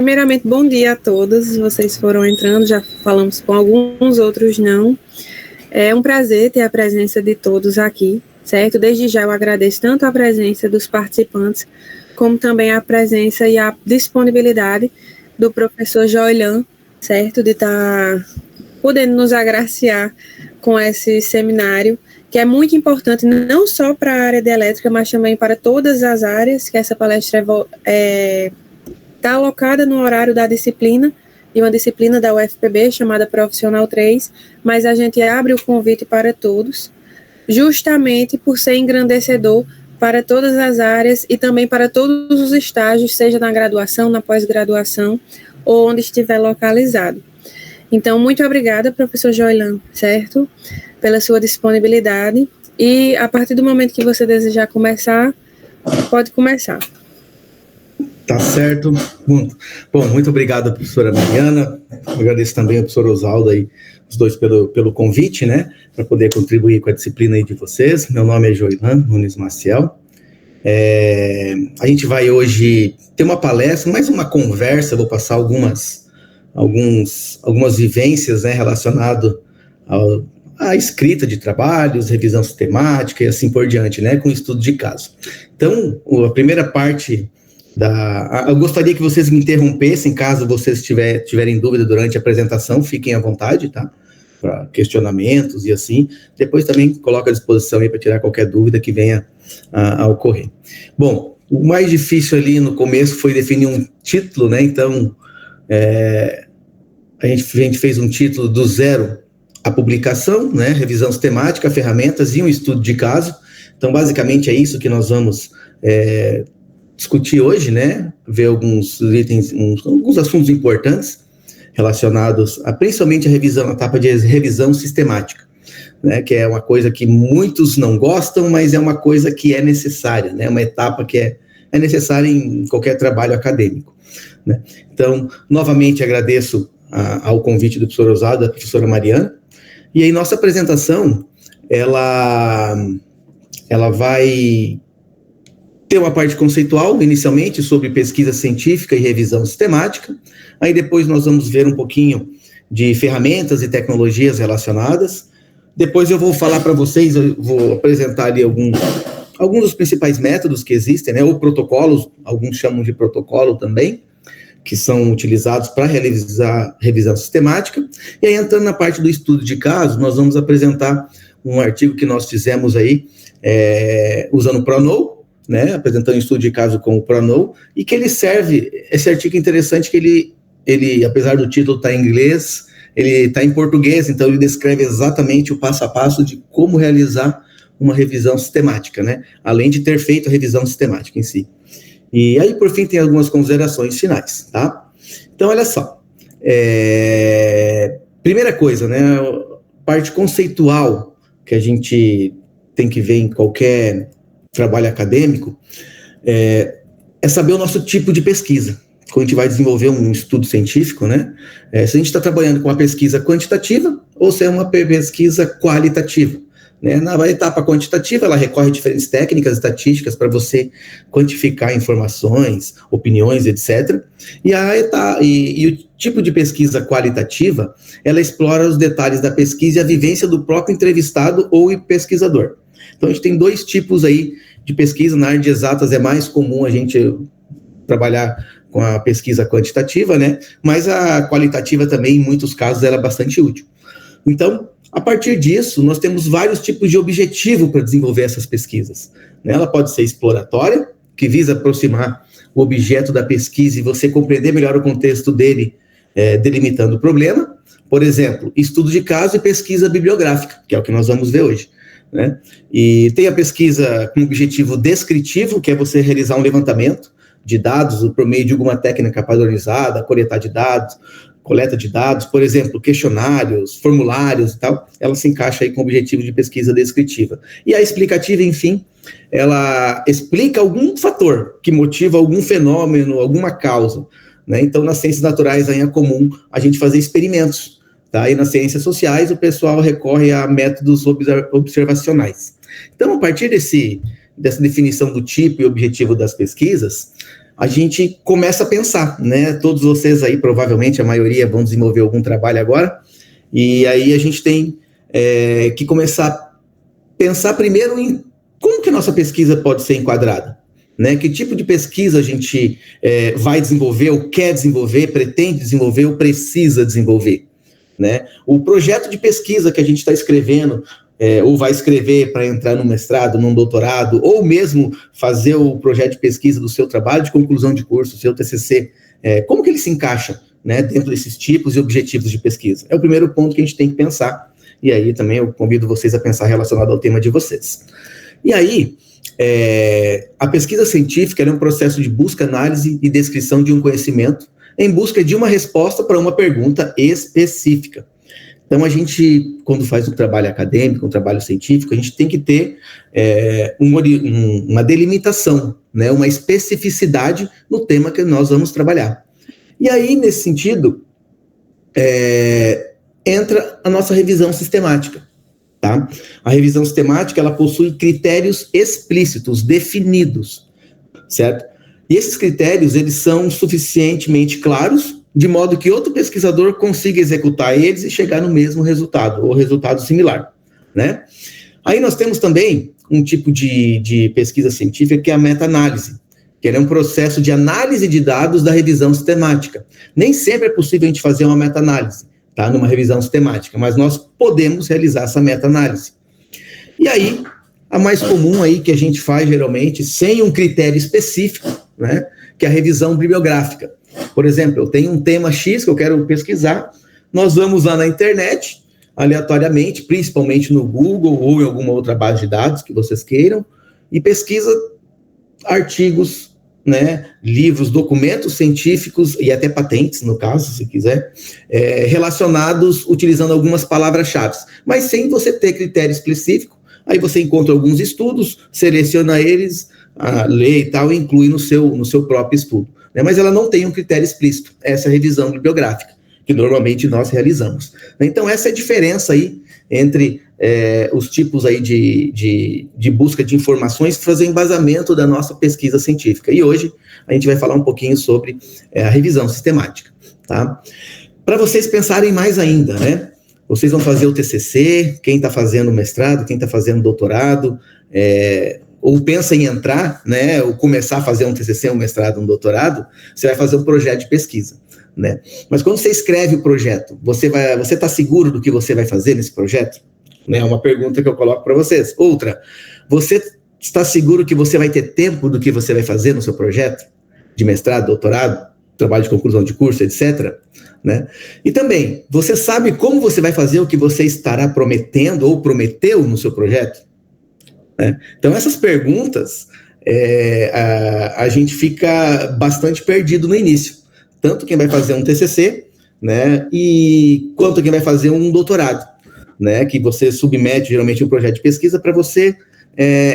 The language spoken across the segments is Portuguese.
Primeiramente, bom dia a todos. Vocês foram entrando, já falamos com alguns, outros não. É um prazer ter a presença de todos aqui, certo? Desde já eu agradeço tanto a presença dos participantes, como também a presença e a disponibilidade do professor Joylan, certo? De estar podendo nos agraciar com esse seminário, que é muito importante, não só para a área de elétrica, mas também para todas as áreas, que essa palestra está alocada no horário da disciplina, de uma disciplina da UFPB chamada Profissional 3, mas a gente abre o convite para todos, justamente por ser engrandecedor para todas as áreas e também para todos os estágios, seja na graduação, na pós-graduação, ou onde estiver localizado. Então, muito obrigada, professor Joylan, certo? Pela sua disponibilidade. E a partir do momento que você desejar começar, pode começar. Tá certo. Bom, muito obrigado, professora Mariana. Agradeço também ao professor Oswaldo aí, os dois pelo convite, né, para poder contribuir com a disciplina aí de vocês. Meu nome é Joylan Nunes Maciel. A gente vai hoje ter uma palestra, mais uma conversa, vou passar algumas vivências, né, relacionadas à escrita de trabalhos, revisão sistemática e assim por diante, né, com estudo de caso. Então, a primeira parte eu gostaria que vocês me interrompessem, caso vocês tiverem dúvida durante a apresentação, fiquem à vontade, tá? Para questionamentos e assim. Depois também coloco à disposição aí para tirar qualquer dúvida que venha a ocorrer. Bom, o mais difícil ali no começo foi definir um título, né? Então, a gente fez um título do zero à publicação, né? Revisão sistemática, ferramentas e um estudo de caso. Então, basicamente é isso que nós vamos discutir hoje, né? Ver alguns itens, alguns assuntos importantes relacionados principalmente a etapa de revisão sistemática, né? Que é uma coisa que muitos não gostam, mas é uma coisa que é necessária, né? Uma etapa que é necessária em qualquer trabalho acadêmico, né? Então, novamente agradeço ao convite do professor Oswaldo, da professora Mariana, e aí nossa apresentação, ela vai ter uma parte conceitual, inicialmente, sobre pesquisa científica e revisão sistemática. Aí depois nós vamos ver um pouquinho de ferramentas e tecnologias relacionadas. Depois eu vou falar para vocês, eu vou apresentar ali alguns dos principais métodos que existem, né, ou protocolos, alguns chamam de protocolo também, que são utilizados para realizar revisão sistemática. E aí, entrando na parte do estudo de caso, nós vamos apresentar um artigo que nós fizemos aí, usando o Pronow, né, apresentando um estudo de caso com o Pronow, e que ele serve, esse artigo é interessante que ele, apesar do título estar em inglês, ele está em português, então ele descreve exatamente o passo a passo de como realizar uma revisão sistemática, né, além de ter feito a revisão sistemática em si. E aí, por fim, tem algumas considerações finais, tá? Então, olha só, primeira coisa, né, parte conceitual que a gente tem que ver em qualquer trabalho acadêmico, é saber o nosso tipo de pesquisa. Quando a gente vai desenvolver um estudo científico, né? Se a gente está trabalhando com uma pesquisa quantitativa ou se é uma pesquisa qualitativa, né? Na etapa quantitativa, ela recorre a diferentes técnicas estatísticas para você quantificar informações, opiniões, etc. E o tipo de pesquisa qualitativa, ela explora os detalhes da pesquisa e a vivência do próprio entrevistado ou pesquisador. Então, a gente tem dois tipos aí de pesquisa. Na área de exatas é mais comum a gente trabalhar com a pesquisa quantitativa, né? Mas a qualitativa também, em muitos casos, ela é bastante útil. Então, a partir disso, nós temos vários tipos de objetivo para desenvolver essas pesquisas, né? Ela pode ser exploratória, que visa aproximar o objeto da pesquisa e você compreender melhor o contexto dele, delimitando o problema. Por exemplo, estudo de caso e pesquisa bibliográfica, que é o que nós vamos ver hoje, né? E tem a pesquisa com objetivo descritivo, que é você realizar um levantamento de dados por meio de alguma técnica padronizada, coleta de dados, por exemplo, questionários, formulários e tal, ela se encaixa aí com o objetivo de pesquisa descritiva. E a explicativa, enfim, ela explica algum fator que motiva algum fenômeno, alguma causa, né? Então, nas ciências naturais aí é comum a gente fazer experimentos, tá? E nas ciências sociais o pessoal recorre a métodos observacionais. Então, a partir dessa definição do tipo e objetivo das pesquisas, a gente começa a pensar, né? Todos vocês aí, provavelmente, a maioria vão desenvolver algum trabalho agora, e aí a gente tem que começar a pensar primeiro em como que a nossa pesquisa pode ser enquadrada, né? Que tipo de pesquisa a gente vai desenvolver, ou quer desenvolver, pretende desenvolver, ou precisa desenvolver, né? O projeto de pesquisa que a gente está escrevendo, ou vai escrever para entrar no mestrado, num doutorado, ou mesmo fazer o projeto de pesquisa do seu trabalho de conclusão de curso, seu TCC, como que ele se encaixa, né, dentro desses tipos e objetivos de pesquisa? É o primeiro ponto que a gente tem que pensar, e aí também eu convido vocês a pensar relacionado ao tema de vocês. E aí, a pesquisa científica é um processo de busca, análise e descrição de um conhecimento em busca de uma resposta para uma pergunta específica. Então, a gente, quando faz um trabalho acadêmico, um trabalho científico, a gente tem que ter uma delimitação, né, uma especificidade no tema que nós vamos trabalhar. E aí, nesse sentido, entra a nossa revisão sistemática. Tá? A revisão sistemática, ela possui critérios explícitos, definidos, certo? E esses critérios, eles são suficientemente claros, de modo que outro pesquisador consiga executar eles e chegar no mesmo resultado, ou resultado similar, né? Aí nós temos também um tipo de pesquisa científica que é a meta-análise, que é um processo de análise de dados da revisão sistemática. Nem sempre é possível a gente fazer uma meta-análise, tá? Numa revisão sistemática, mas nós podemos realizar essa meta-análise. E aí, a mais comum aí que a gente faz geralmente, sem um critério específico, né? Que é a revisão bibliográfica. Por exemplo, eu tenho um tema X que eu quero pesquisar, nós vamos lá na internet, aleatoriamente, principalmente no Google ou em alguma outra base de dados que vocês queiram, e pesquisa artigos, né, livros, documentos científicos e até patentes, no caso, se quiser, relacionados, utilizando algumas palavras-chave, mas sem você ter critério específico. Aí você encontra alguns estudos, seleciona eles, lê e tal, e inclui no seu próprio estudo, né? Mas ela não tem um critério explícito, essa é a revisão bibliográfica, que normalmente nós realizamos. Então, essa é a diferença aí entre os tipos aí de busca de informações que fazem embasamento da nossa pesquisa científica. E hoje a gente vai falar um pouquinho sobre a revisão sistemática, tá? Para vocês pensarem mais ainda, né? Vocês vão fazer o TCC, quem está fazendo mestrado, quem está fazendo doutorado, ou pensa em entrar, né, ou começar a fazer um TCC, um mestrado, um doutorado, você vai fazer um projeto de pesquisa, né? Mas quando você escreve o projeto, você está seguro do que você vai fazer nesse projeto? É uma pergunta que eu coloco para vocês. Outra, você está seguro que você vai ter tempo do que você vai fazer no seu projeto de mestrado, doutorado, trabalho de conclusão de curso, etc., né? E também, você sabe como você vai fazer o que você estará prometendo ou prometeu no seu projeto? Então, essas perguntas, a gente fica bastante perdido no início. Tanto quem vai fazer um TCC, né, e quanto quem vai fazer um doutorado, né, que você submete geralmente um projeto de pesquisa para você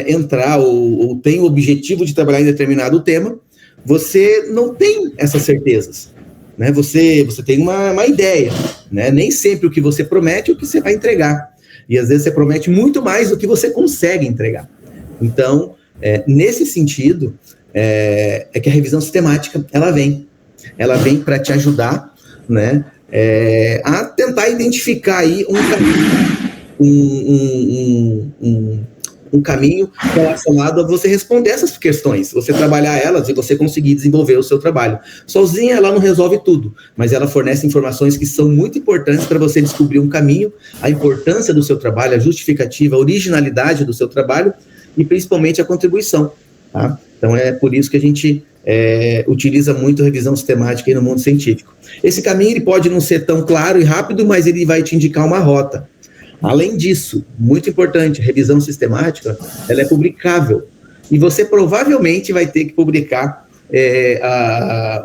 entrar ou tem o objetivo de trabalhar em determinado tema, você não tem essas certezas, né? Você tem uma ideia, né? Nem sempre o que você promete é o que você vai entregar. E às vezes você promete muito mais do que você consegue entregar. Então, nesse sentido, que a revisão sistemática, ela vem para te ajudar, né, a tentar identificar aí um caminho relacionado a você responder essas questões, você trabalhar elas e você conseguir desenvolver o seu trabalho. Sozinha ela não resolve tudo, mas ela fornece informações que são muito importantes para você descobrir um caminho, a importância do seu trabalho, a justificativa, a originalidade do seu trabalho e principalmente a contribuição, tá? Então é por isso que a gente utiliza muito a revisão sistemática aí no mundo científico. Esse caminho ele pode não ser tão claro e rápido, mas ele vai te indicar uma rota. Além disso, muito importante, a revisão sistemática, ela é publicável. E você provavelmente vai ter que publicar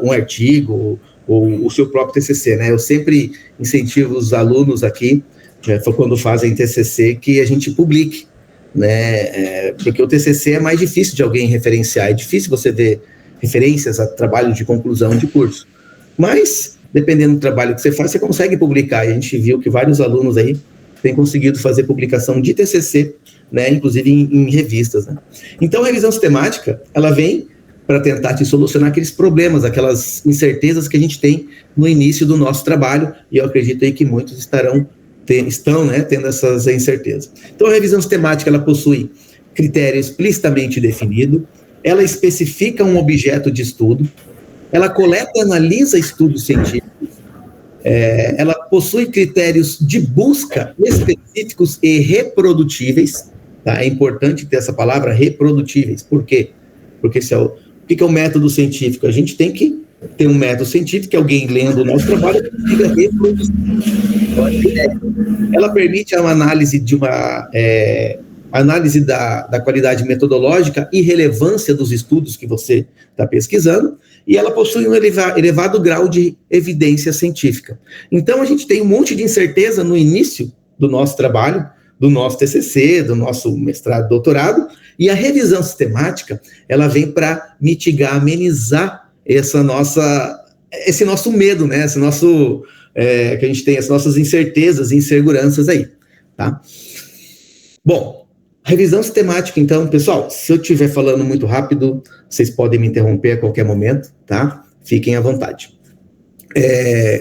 um artigo ou o seu próprio TCC, né? Eu sempre incentivo os alunos aqui, quando fazem TCC, que a gente publique, né? Porque o TCC é mais difícil de alguém referenciar, é difícil você ver referências a trabalho de conclusão de curso. Mas, dependendo do trabalho que você faz, você consegue publicar. E a gente viu que vários alunos aí têm conseguido fazer publicação de TCC, né, inclusive em revistas, né? Então, a revisão sistemática, ela vem para tentar te solucionar aqueles problemas, aquelas incertezas que a gente tem no início do nosso trabalho, e eu acredito aí que muitos estão, né, tendo essas incertezas. Então, a revisão sistemática, ela possui critério explicitamente definido, ela especifica um objeto de estudo, ela coleta e analisa estudos científicos, ela possui critérios de busca específicos e reprodutíveis, tá? É importante ter essa palavra, reprodutíveis. Por quê? Porque o que é o método científico? A gente tem que ter um método científico que alguém lendo o nosso trabalho consiga reproduzir. Ela permite uma análise análise da qualidade metodológica e relevância dos estudos que você está pesquisando, e ela possui um elevado grau de evidência científica. Então, a gente tem um monte de incerteza no início do nosso trabalho, do nosso TCC, do nosso mestrado, doutorado, e a revisão sistemática, ela vem para mitigar, amenizar esse nosso medo, né? Esse nosso, que a gente tem, as nossas incertezas e inseguranças aí, tá? Bom, revisão sistemática, então, pessoal, se eu estiver falando muito rápido, vocês podem me interromper a qualquer momento, tá? Fiquem à vontade.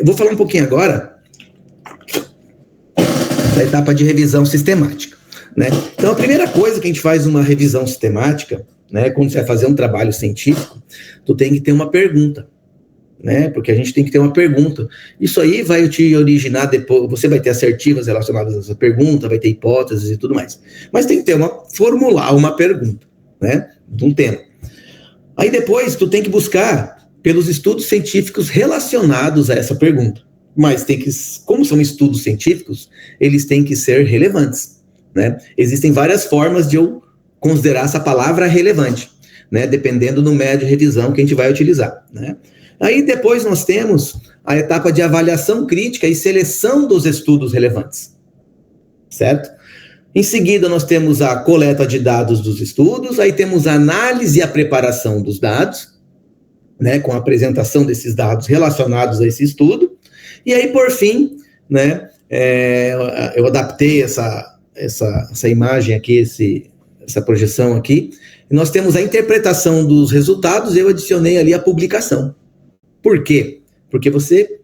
Vou falar um pouquinho agora da etapa de revisão sistemática, né? Então, a primeira coisa que a gente faz uma revisão sistemática, né, quando você vai fazer um trabalho científico, tu tem que ter uma pergunta, né? Porque a gente tem que ter uma pergunta. Isso aí vai te originar depois, você vai ter assertivas relacionadas a essa pergunta, vai ter hipóteses e tudo mais. Mas tem que ter formular uma pergunta, né? De um tema. Aí depois tu tem que buscar pelos estudos científicos relacionados a essa pergunta. Mas como são estudos científicos, eles têm que ser relevantes, né? Existem várias formas de eu considerar essa palavra relevante, né? Dependendo do método de revisão que a gente vai utilizar, né? Aí depois nós temos a etapa de avaliação crítica e seleção dos estudos relevantes, certo? Em seguida nós temos a coleta de dados dos estudos, aí temos a análise e a preparação dos dados, né, com a apresentação desses dados relacionados a esse estudo, e aí por fim, né, eu adaptei essa imagem aqui, essa projeção aqui, e nós temos a interpretação dos resultados, eu adicionei ali a publicação. Por quê? Porque você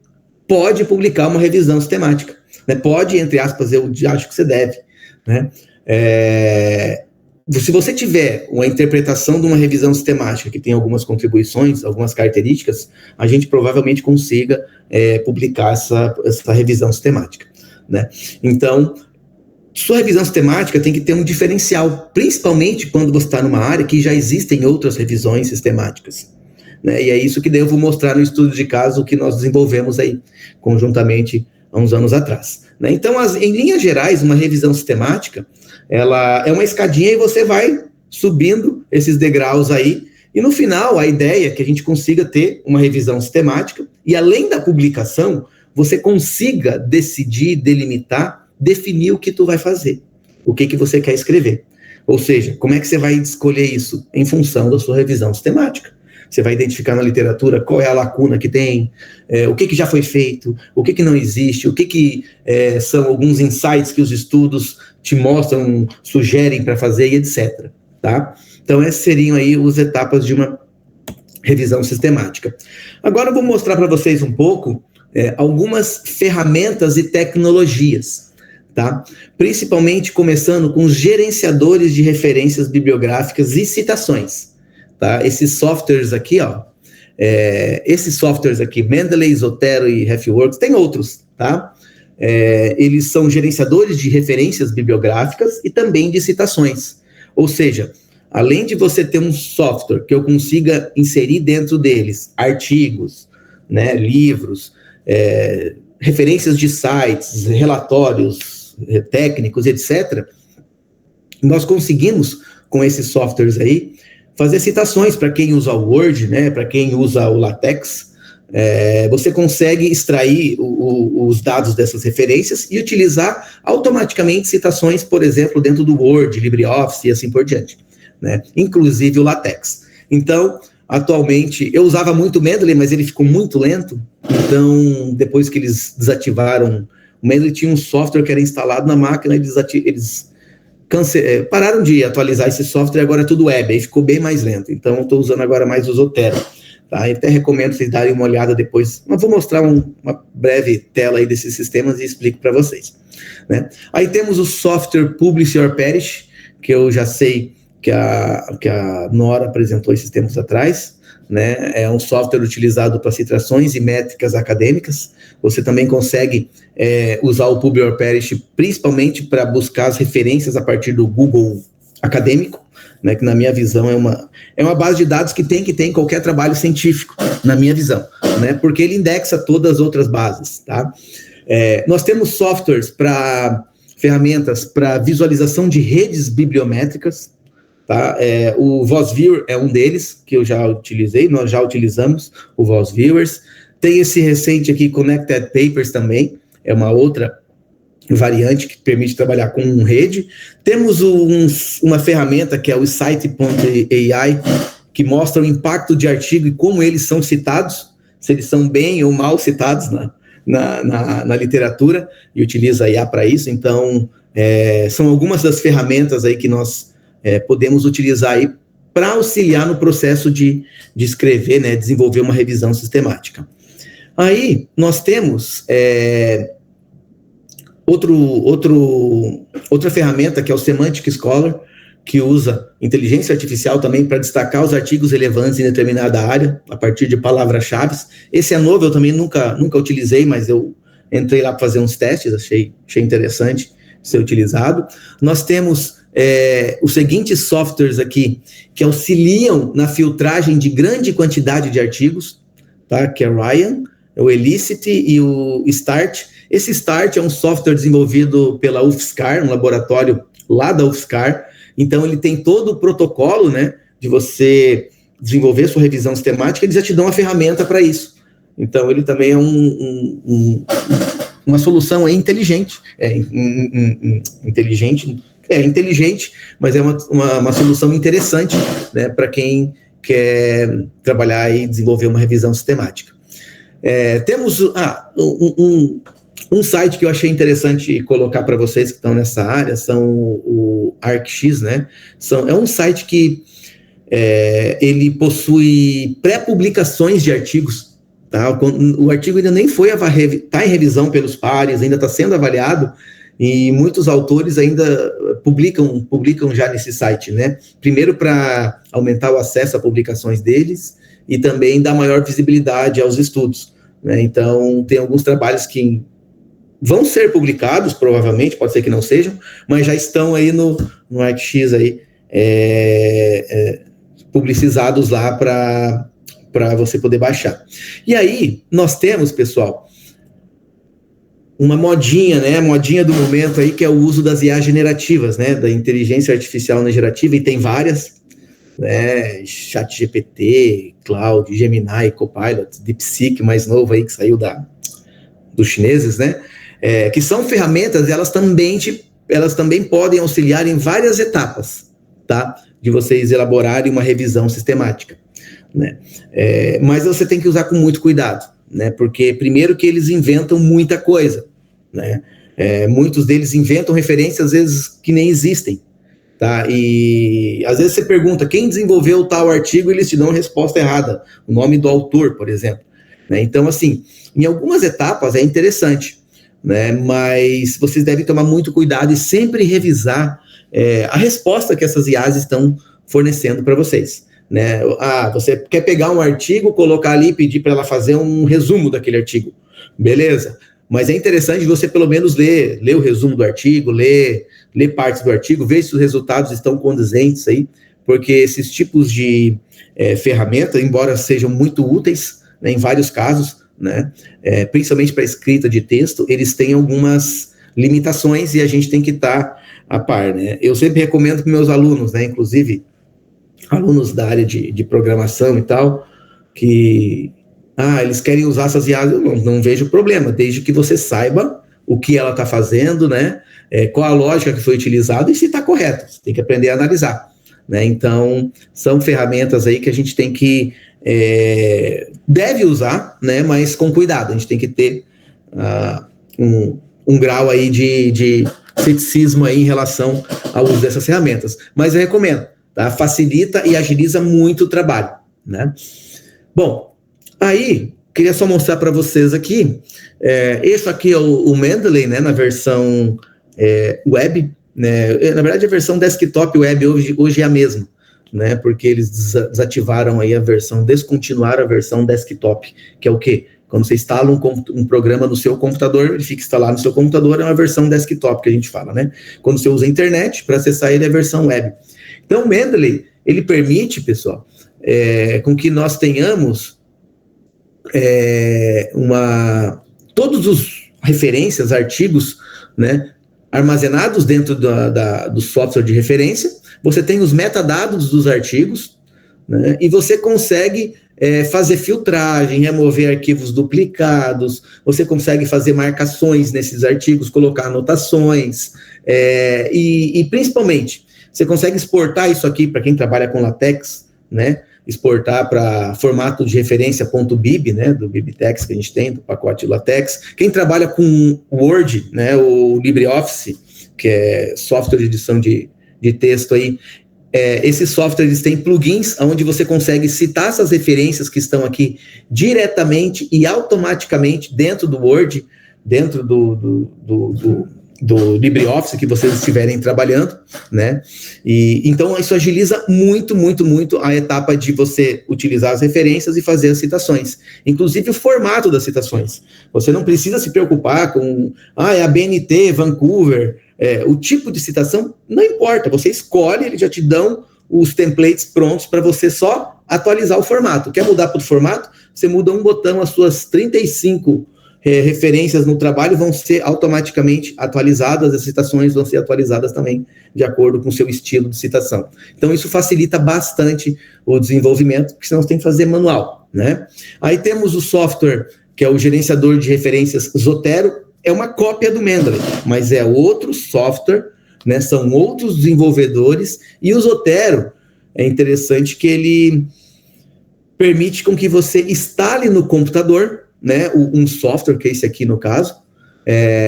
pode publicar uma revisão sistemática, né? Pode, entre aspas, eu acho que você deve, né? Se você tiver uma interpretação de uma revisão sistemática que tem algumas contribuições, algumas características, a gente provavelmente consiga publicar essa revisão sistemática, né? Então, sua revisão sistemática tem que ter um diferencial, principalmente quando você está numa área que já existem outras revisões sistemáticas, né? E é isso que daí eu vou mostrar no estudo de caso que nós desenvolvemos aí, conjuntamente, há uns anos atrás, né? Então, em linhas gerais, uma revisão sistemática, ela é uma escadinha e você vai subindo esses degraus aí, e no final, a ideia é que a gente consiga ter uma revisão sistemática, e além da publicação, você consiga decidir, delimitar, definir o que tu vai fazer, o que você quer escrever. Ou seja, como é que você vai escolher isso? Em função da sua revisão sistemática. Você vai identificar na literatura qual é a lacuna que tem, o que já foi feito, o que não existe, o que são alguns insights que os estudos te mostram, sugerem para fazer e etc. Tá? Então, essas seriam aí as etapas de uma revisão sistemática. Agora eu vou mostrar para vocês um pouco algumas ferramentas e tecnologias, tá? Principalmente começando com os gerenciadores de referências bibliográficas e citações. Tá? Esses softwares aqui, ó, Mendeley, Zotero e RefWorks, tem outros, tá? Eles são gerenciadores de referências bibliográficas e também de citações. Ou seja, além de você ter um software que eu consiga inserir dentro deles artigos, né, livros, referências de sites, relatórios técnicos, etc., nós conseguimos, com esses softwares aí, fazer citações para quem usa o Word, né, para quem usa o LaTeX. Você consegue extrair os dados dessas referências e utilizar automaticamente citações, por exemplo, dentro do Word, LibreOffice e assim por diante, né, inclusive o LaTeX. Então, atualmente, eu usava muito o Mendeley, mas ele ficou muito lento, então, depois que eles desativaram, o Mendeley tinha um software que era instalado na máquina, eles pararam de atualizar esse software, agora é tudo web, aí ficou bem mais lento. Então, eu estou usando agora mais o Zotero. Tá? Eu até recomendo vocês darem uma olhada depois, mas vou mostrar uma breve tela aí desses sistemas e explico para vocês. Né? Aí temos o software Publish or Perish, que eu já sei que a Nora apresentou esses tempos atrás. Né? É um software utilizado para citações e métricas acadêmicas. Você também consegue usar o Publish or Perish principalmente para buscar as referências a partir do Google acadêmico, né, que na minha visão é uma base de dados que tem que ter em qualquer trabalho científico, na minha visão, né, porque ele indexa todas as outras bases, tá? Nós temos softwares ferramentas para visualização de redes bibliométricas, tá? O VozViewer é um deles, que eu já utilizei, nós já utilizamos o VozViewers. Tem esse recente aqui, Connected Papers também, é uma outra variante que permite trabalhar com rede. Temos uma ferramenta que é o Site.ai, que mostra o impacto de artigo e como eles são citados, se eles são bem ou mal citados na literatura, e utiliza a IA para isso. Então, são algumas das ferramentas aí que nós podemos utilizar aí para auxiliar no processo de escrever, né, desenvolver uma revisão sistemática. Aí, nós temos outra ferramenta, que é o Semantic Scholar, que usa inteligência artificial também para destacar os artigos relevantes em determinada área, a partir de palavras-chave. Esse é novo, eu também nunca utilizei, mas eu entrei lá para fazer uns testes, achei interessante ser utilizado. Nós temos os seguintes softwares aqui, que auxiliam na filtragem de grande quantidade de artigos, tá? Que é o Ryan, o Elicit e o Start. Esse Start é um software desenvolvido pela UFSCar, um laboratório lá da UFSCar. Então, ele tem todo o protocolo, né, de você desenvolver sua revisão sistemática, eles já te dão a ferramenta para isso. Então, ele também é uma solução inteligente. Inteligente, mas é uma solução interessante, né, para quem quer trabalhar e desenvolver uma revisão sistemática. Temos um site que eu achei interessante colocar para vocês que estão nessa área, são o ArcX, né? É um site que ele possui pré-publicações de artigos, tá? O artigo ainda nem está em revisão pelos pares, ainda está sendo avaliado, e muitos autores ainda publicam já nesse site, né? Primeiro para aumentar o acesso a publicações deles e também dar maior visibilidade aos estudos, né? Então, tem alguns trabalhos que vão ser publicados, provavelmente, pode ser que não sejam, mas já estão aí no ArcX aí, publicizados lá para você poder baixar. E aí, nós temos, pessoal, uma modinha, né? Modinha do momento aí, que é o uso das IA generativas, né? Da inteligência artificial na gerativa, e tem várias, né? ChatGPT, Claude, Gemini, Copilot, DeepSeek, mais novo aí, que saiu dos chineses, né? Que são ferramentas, elas também podem auxiliar em várias etapas, tá? De vocês elaborarem uma revisão sistemática, né? Mas você tem que usar com muito cuidado, né? Porque, primeiro, que eles inventam muita coisa, né? Muitos deles inventam referências, às vezes, que nem existem, tá? E, às vezes, você pergunta quem desenvolveu tal artigo, eles te dão a resposta errada, o nome do autor, por exemplo, né? Então, assim, em algumas etapas é interessante, né? Mas vocês devem tomar muito cuidado e sempre revisar a resposta que essas IAs estão fornecendo para vocês, né? Você quer pegar um artigo, colocar ali e pedir para ela fazer um resumo daquele artigo, beleza? Mas é interessante você pelo menos ler o resumo do artigo, ler partes do artigo, ver se os resultados estão condizentes aí, porque esses tipos de ferramentas, embora sejam muito úteis, né, em vários casos, né, principalmente para escrita de texto, eles têm algumas limitações e a gente tem que estar a par, né? Eu sempre recomendo para meus alunos, né, inclusive alunos da área de programação e tal, que eles querem usar essas IAs, eu não vejo problema, desde que você saiba o que ela está fazendo, né, qual a lógica que foi utilizada e se está correto, você tem que aprender a analisar, né? Então, são ferramentas aí que a gente tem que deve usar, né, mas com cuidado, a gente tem que ter um grau aí de ceticismo aí em relação ao uso dessas ferramentas. Mas eu recomendo, tá? Facilita e agiliza muito o trabalho, né? Bom, aí, queria só mostrar para vocês aqui, esse aqui é o Mendeley, né, na versão web, né? Na verdade, a versão desktop web hoje é a mesma, né, porque eles desativaram aí a versão, descontinuaram a versão desktop, que é o quê? Quando você instala um programa no seu computador, ele fica instalado no seu computador, é uma versão desktop que a gente fala, né? Quando você usa a internet, para acessar ele é a versão web. Então, o Mendeley, ele permite, pessoal, com que nós tenhamos todos os referências, artigos, né, armazenados dentro do software de referência. Você tem os metadados dos artigos, né, e você consegue fazer filtragem, remover arquivos duplicados, você consegue fazer marcações nesses artigos, colocar anotações, e principalmente, você consegue exportar isso aqui para quem trabalha com LaTeX, né, exportar para formato de referência .bib, né, do BibTeX que a gente tem, do pacote LaTeX. Quem trabalha com Word, né, o LibreOffice, que é software de edição de texto aí, esses softwares têm plugins onde você consegue citar essas referências que estão aqui diretamente e automaticamente dentro do Word, dentro do LibreOffice que vocês estiverem trabalhando, né? E então isso agiliza muito, muito, muito a etapa de você utilizar as referências e fazer as citações, inclusive o formato das citações. Você não precisa se preocupar com é a BNT, Vancouver, o tipo de citação não importa, você escolhe, eles já te dão os templates prontos para você só atualizar o formato. Quer mudar para o formato? Você muda um botão, as suas 35 referências no trabalho vão ser automaticamente atualizadas, as citações vão ser atualizadas também de acordo com o seu estilo de citação. Então, isso facilita bastante o desenvolvimento, porque senão você tem que fazer manual, né? Aí temos o software, que é o gerenciador de referências Zotero, é uma cópia do Mendeley, mas é outro software, né? São outros desenvolvedores, e o Zotero é interessante que ele permite com que você instale no computador, né, um software, que é esse aqui no caso,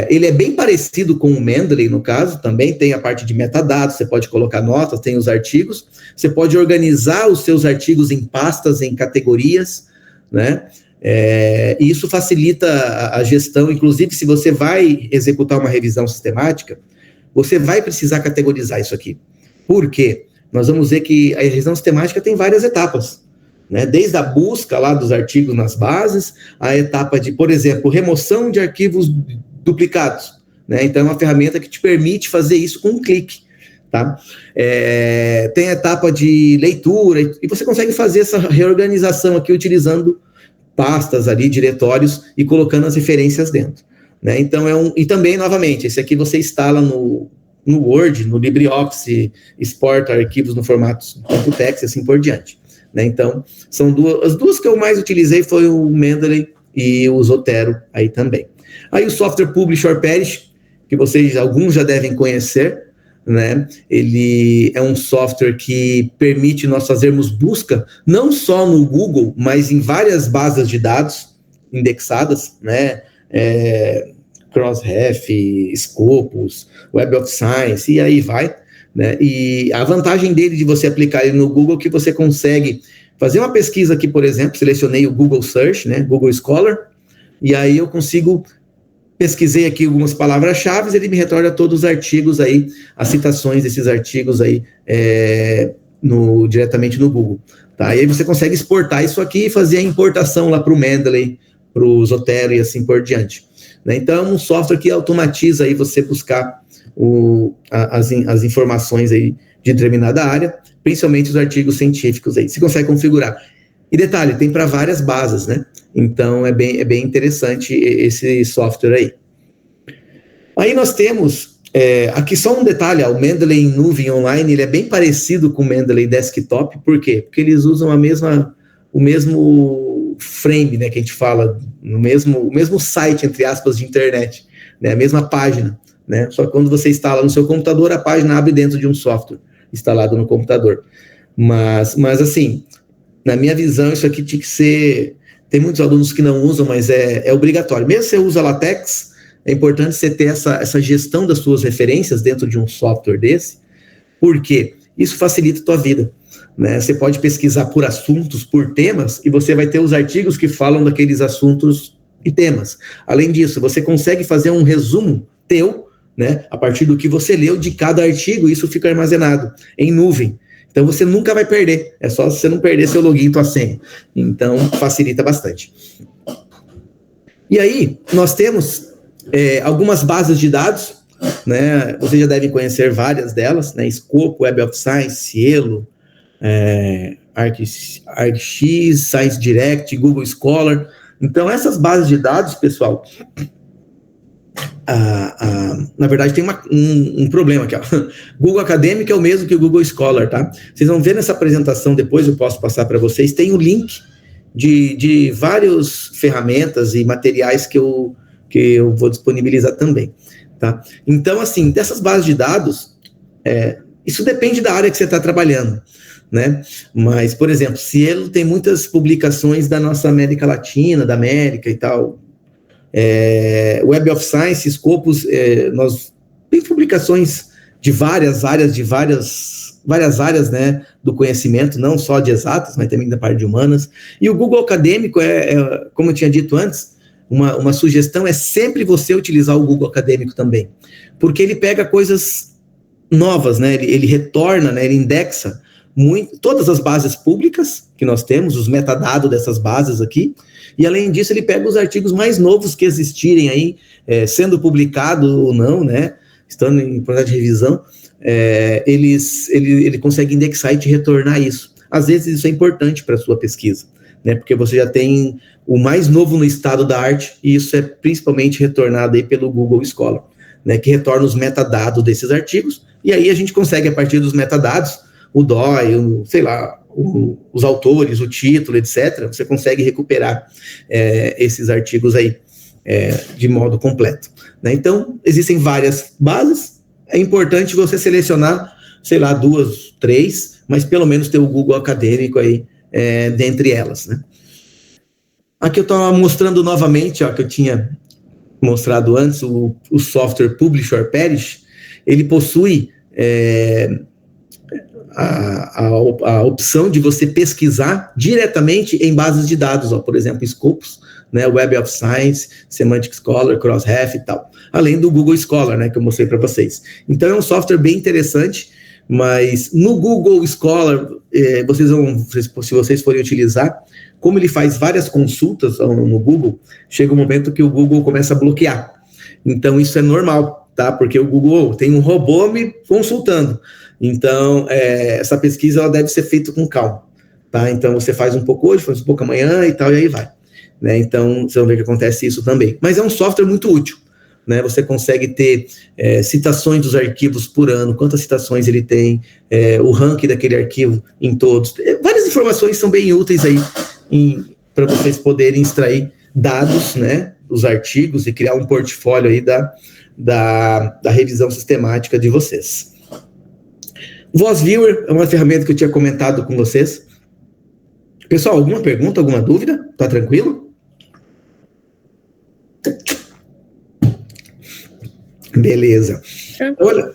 ele é bem parecido com o Mendeley no caso, também tem a parte de metadados, você pode colocar notas, tem os artigos, você pode organizar os seus artigos em pastas, em categorias, né, e isso facilita a gestão, inclusive se você vai executar uma revisão sistemática, você vai precisar categorizar isso aqui. Por quê? Nós vamos ver que a revisão sistemática tem várias etapas, né? Desde a busca lá dos artigos nas bases, a etapa de, por exemplo, remoção de arquivos duplicados, né? Então, é uma ferramenta que te permite fazer isso com um clique, tá? Tem a etapa de leitura, e você consegue fazer essa reorganização aqui utilizando pastas ali, diretórios, e colocando as referências dentro, né? Então, e também, novamente, esse aqui você instala no Word, no LibreOffice, exporta arquivos no formato .text e assim por diante. Né? Então, são as duas que eu mais utilizei foi o Mendeley e o Zotero aí também. Aí o software Publish or Perish, que alguns já devem conhecer, né? Ele é um software que permite nós fazermos busca, não só no Google, mas em várias bases de dados indexadas, né? Crossref, Scopus, Web of Science, e aí vai. Né? E a vantagem dele de você aplicar ele no Google é que você consegue fazer uma pesquisa aqui, por exemplo, selecionei o Google Search, né, Google Scholar, e aí eu pesquisei aqui algumas palavras-chave, ele me retorna todos os artigos aí, as citações desses artigos aí diretamente no Google. Tá? E aí você consegue exportar isso aqui e fazer a importação lá para o Mendeley, para o Zotero e assim por diante. Né? Então, é um software que automatiza aí você buscar as informações aí de determinada área, principalmente os artigos científicos aí. Você consegue configurar. E detalhe, tem para várias bases, né? Então, é bem interessante esse software aí. Aí nós temos, aqui só um detalhe, o Mendeley em nuvem online, ele é bem parecido com o Mendeley desktop, por quê? Porque eles usam o mesmo frame, né, que a gente fala, o mesmo site, entre aspas, de internet, né, a mesma página. Né? Só que quando você instala no seu computador, a página abre dentro de um software instalado no computador. Mas assim, na minha visão, isso aqui tinha que ser... Tem muitos alunos que não usam, mas é obrigatório. Mesmo se você usa LaTeX, é importante você ter essa gestão das suas referências dentro de um software desse, porque isso facilita a tua vida, né? Você pode pesquisar por assuntos, por temas, e você vai ter os artigos que falam daqueles assuntos e temas. Além disso, você consegue fazer um resumo teu, né, a partir do que você leu de cada artigo, e isso fica armazenado em nuvem. Então você nunca vai perder, é só você não perder seu login e tua senha. Então facilita bastante. E aí, nós temos algumas bases de dados, né? Vocês já devem conhecer várias delas, né? Scopus, Web of Science, Cielo, ArcX, Science Direct, Google Scholar. Então, essas bases de dados, pessoal, na verdade tem um problema aqui, ó. Google Acadêmico é o mesmo que o Google Scholar, tá? Vocês vão ver nessa apresentação, depois eu posso passar para vocês, tem o link de várias ferramentas e materiais que eu vou disponibilizar também, tá? Então, assim, dessas bases de dados, isso depende da área que você está trabalhando, né? Mas, por exemplo, Cielo tem muitas publicações da nossa América Latina, da América e tal. Web of Science, Scopus, nós tem publicações de várias áreas, né, do conhecimento, não só de exatas, mas também da parte de humanas. E o Google Acadêmico como eu tinha dito antes, uma sugestão é sempre você utilizar o Google Acadêmico também, porque ele pega coisas novas, né, ele retorna, né, ele indexa todas as bases públicas que nós temos, os metadados dessas bases aqui, e além disso ele pega os artigos mais novos que existirem aí, sendo publicado ou não, né, estando em processo de revisão, ele consegue indexar e te retornar isso. Às vezes isso é importante para a sua pesquisa, né, porque você já tem o mais novo no estado da arte, e isso é principalmente retornado aí pelo Google Scholar, né, que retorna os metadados desses artigos, e aí a gente consegue, a partir dos metadados, o DOI, os autores, o título, etc., você consegue recuperar esses artigos aí de modo completo, né? Então, existem várias bases, é importante você selecionar, 2, 3, mas pelo menos ter o Google Acadêmico aí dentre elas, né? Aqui eu estou mostrando novamente, ó, que eu tinha mostrado antes, o software Publish or Perish. Ele possui a opção de você pesquisar diretamente em bases de dados, ó, por exemplo, Scopus, né, Web of Science, Semantic Scholar, Crossref e tal, além do Google Scholar, né, que eu mostrei para vocês. Então é um software bem interessante, mas no Google Scholar, se vocês forem utilizar, como ele faz várias consultas no Google, chega um momento que o Google começa a bloquear. Então isso é normal, tá? Porque o Google tem um robô me consultando. Então, essa pesquisa ela deve ser feita com calma, tá? Então, você faz um pouco hoje, faz um pouco amanhã e tal, e aí vai, né? Então, vocês vão ver que acontece isso também. Mas é um software muito útil, né? Você consegue ter citações dos arquivos por ano, quantas citações ele tem, o ranking daquele arquivo em todos. Várias informações são bem úteis aí para vocês poderem extrair dados, né, dos artigos e criar um portfólio aí da revisão sistemática de vocês. Voz Viewer é uma ferramenta que eu tinha comentado com vocês. Pessoal, alguma pergunta, alguma dúvida? Tá tranquilo? Beleza. Olha,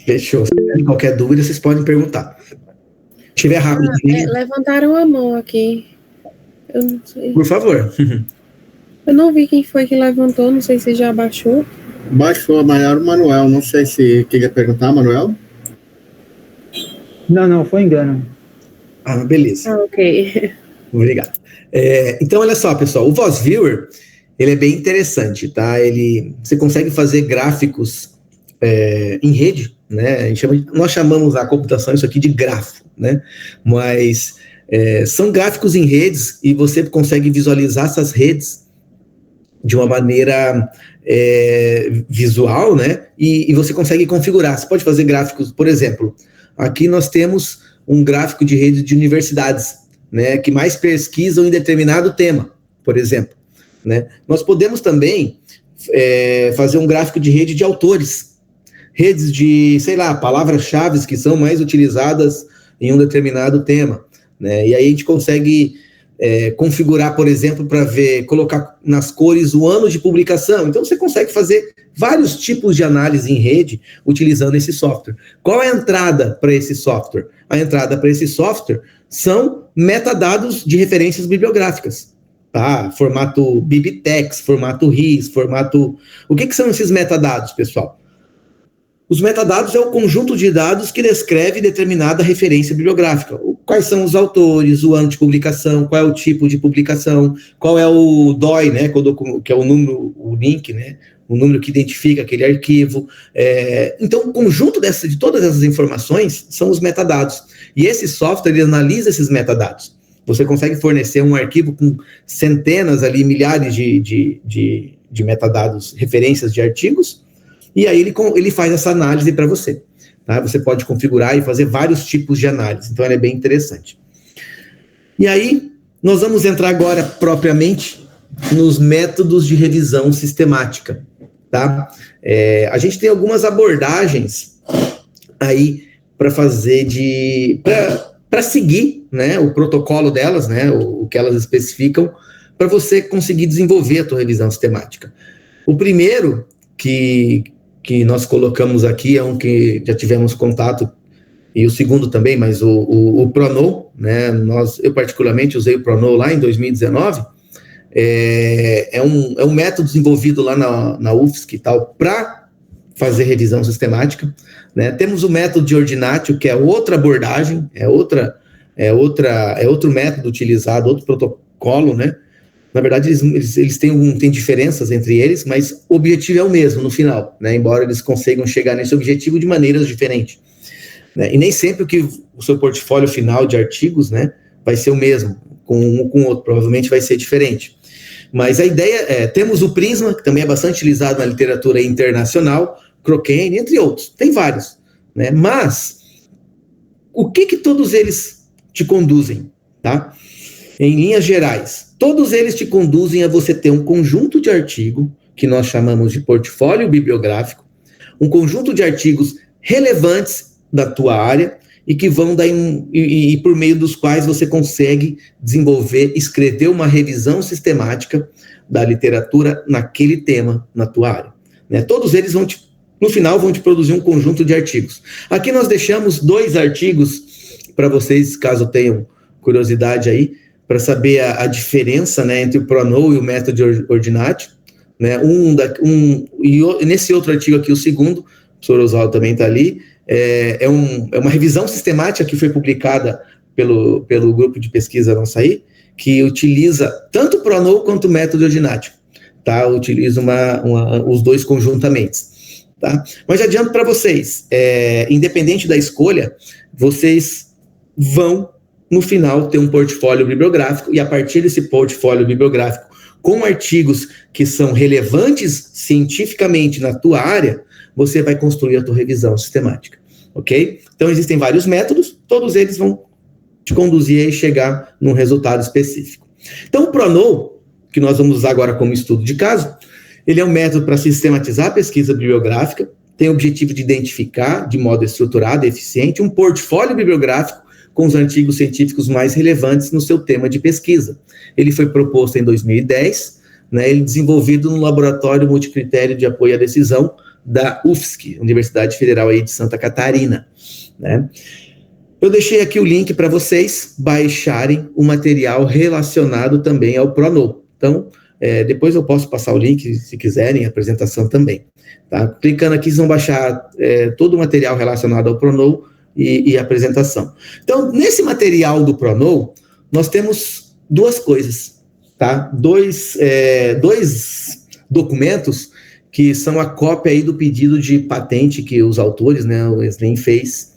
fechou. Se tiver qualquer dúvida, vocês podem perguntar. Se tiver rápido. Levantaram a mão aqui. Eu não sei. Por favor. Eu não vi quem foi que levantou, não sei se já baixou. Baixou, mas era o Manuel. Não sei se queria perguntar, Manuel. Não, foi engano. Ah, beleza. Ok. Obrigado. Então, olha só, pessoal, o Voz Viewer, ele é bem interessante, tá? Você consegue fazer gráficos em rede, né? Nós chamamos a computação isso aqui de grafo, né? Mas são gráficos em redes e você consegue visualizar essas redes de uma maneira visual, né? E você consegue configurar. Você pode fazer gráficos, por exemplo, aqui nós temos um gráfico de rede de universidades, né, que mais pesquisam em determinado tema, por exemplo, né? Nós podemos também fazer um gráfico de rede de autores, redes de, palavras-chave que são mais utilizadas em um determinado tema, né? E aí a gente consegue configurar, por exemplo, para colocar nas cores o ano de publicação. Então, você consegue fazer vários tipos de análise em rede utilizando esse software. Qual é a entrada para esse software? A entrada para esse software são metadados de referências bibliográficas. Tá? Formato BibTeX, formato RIS, formato... O que são esses metadados, pessoal? Os metadados é o conjunto de dados que descreve determinada referência bibliográfica. Quais são os autores, o ano de publicação, qual é o tipo de publicação, qual é o DOI, né, que é o número, o link, né, o número que identifica aquele arquivo. Então, o conjunto de todas essas informações são os metadados. E esse software, ele analisa esses metadados. Você consegue fornecer um arquivo com centenas ali, milhares de metadados, referências de artigos, e aí ele faz essa análise para você. Tá? Você pode configurar e fazer vários tipos de análise, então ela é bem interessante. E aí, nós vamos entrar agora propriamente nos métodos de revisão sistemática. Tá? A gente tem algumas abordagens aí para fazer para seguir, né, o protocolo delas, né, o que elas especificam, para você conseguir desenvolver a tua revisão sistemática. O primeiro que nós colocamos aqui é um que já tivemos contato, e o segundo também, mas o Pronow, né, eu particularmente usei o Pronow lá em 2019, é um método desenvolvido lá na UFSC e tal, para fazer revisão sistemática, né. Temos o método de Ordinatio, que é outra abordagem, é outro método utilizado, outro protocolo, né. Na verdade, eles têm diferenças entre eles, mas o objetivo é o mesmo no final, né? Embora eles consigam chegar nesse objetivo de maneiras diferentes. Né? E nem sempre o seu portfólio final de artigos, né, vai ser o mesmo, com um com o outro, provavelmente vai ser diferente. Mas a ideia temos o Prisma, que também é bastante utilizado na literatura internacional, Cochrane, entre outros, tem vários. Né? Mas, o que todos eles te conduzem? Tá? Em linhas gerais, todos eles te conduzem a você ter um conjunto de artigo, que nós chamamos de portfólio bibliográfico, um conjunto de artigos relevantes da tua área e que vão dar e por meio dos quais você consegue escrever uma revisão sistemática da literatura naquele tema, na tua área. Né? Todos eles no final, vão te produzir um conjunto de artigos. Aqui nós deixamos 2 artigos para vocês, caso tenham curiosidade aí, para saber a diferença, né, entre o Pronow e o método de Ordinatio, né, e nesse outro artigo aqui, o segundo, o professor Oswaldo também está ali, é uma revisão sistemática que foi publicada pelo grupo de pesquisa nossa aí, que utiliza tanto o Pronow quanto o método de Ordinatio, tá, utiliza os dois conjuntamente, tá, mas já adianto para vocês, independente da escolha, vocês vão no final ter um portfólio bibliográfico, e a partir desse portfólio bibliográfico, com artigos que são relevantes cientificamente na tua área, você vai construir a tua revisão sistemática, ok? Então, existem vários métodos, todos eles vão te conduzir a chegar num resultado específico. Então, o Pronow, que nós vamos usar agora como estudo de caso, ele é um método para sistematizar a pesquisa bibliográfica, tem o objetivo de identificar, de modo estruturado e eficiente, um portfólio bibliográfico com os artigos científicos mais relevantes no seu tema de pesquisa. Ele foi proposto em 2010, né, ele desenvolvido no Laboratório Multicritério de Apoio à Decisão da UFSC, Universidade Federal aí de Santa Catarina. Né. Eu deixei aqui o link para vocês baixarem o material relacionado também ao Pronow. Então, depois eu posso passar o link, se quiserem, a apresentação também. Tá? Clicando aqui, vocês vão baixar todo o material relacionado ao Pronow, e apresentação. Então, nesse material do Pronow, nós temos 2 coisas, tá? Dois documentos que são a cópia aí do pedido de patente que os autores, né, o Eslen fez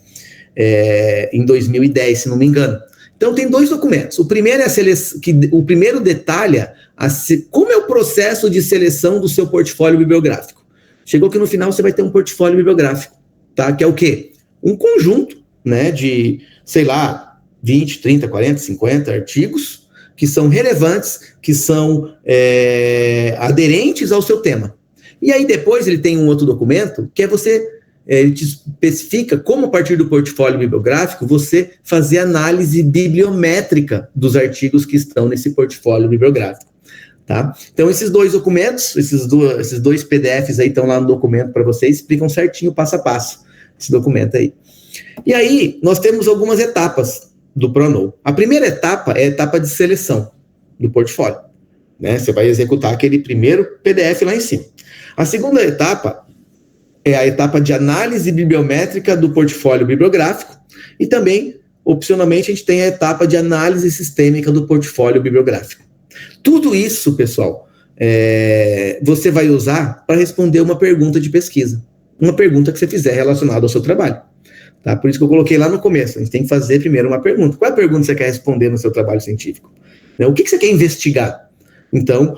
em 2010, se não me engano. Então, tem 2 documentos. O primeiro o primeiro detalha como é o processo de seleção do seu portfólio bibliográfico. Chegou que no final você vai ter um portfólio bibliográfico, tá? Que é o quê? Um conjunto, né, de, sei lá, 20, 30, 40, 50 artigos que são relevantes, que são aderentes ao seu tema. E aí depois ele tem um outro documento que é você ele te especifica como, a partir do portfólio bibliográfico, você fazer análise bibliométrica dos artigos que estão nesse portfólio bibliográfico. Tá? Então, esses dois documentos, esses dois PDFs aí estão lá no documento para vocês, explicam certinho, passo a passo, esse documento aí. E aí, nós temos algumas etapas do ProKnow. A primeira etapa é a etapa de seleção do portfólio, né? Você vai executar aquele primeiro PDF lá em cima. A segunda etapa é a etapa de análise bibliométrica do portfólio bibliográfico e também, opcionalmente, a gente tem a etapa de análise sistêmica do portfólio bibliográfico. Tudo isso, pessoal, você vai usar para responder uma pergunta de pesquisa. Uma pergunta que você fizer relacionada ao seu trabalho. Tá? Por isso que eu coloquei lá no começo. A gente tem que fazer primeiro uma pergunta. Qual é a pergunta que você quer responder no seu trabalho científico? O que você quer investigar? Então,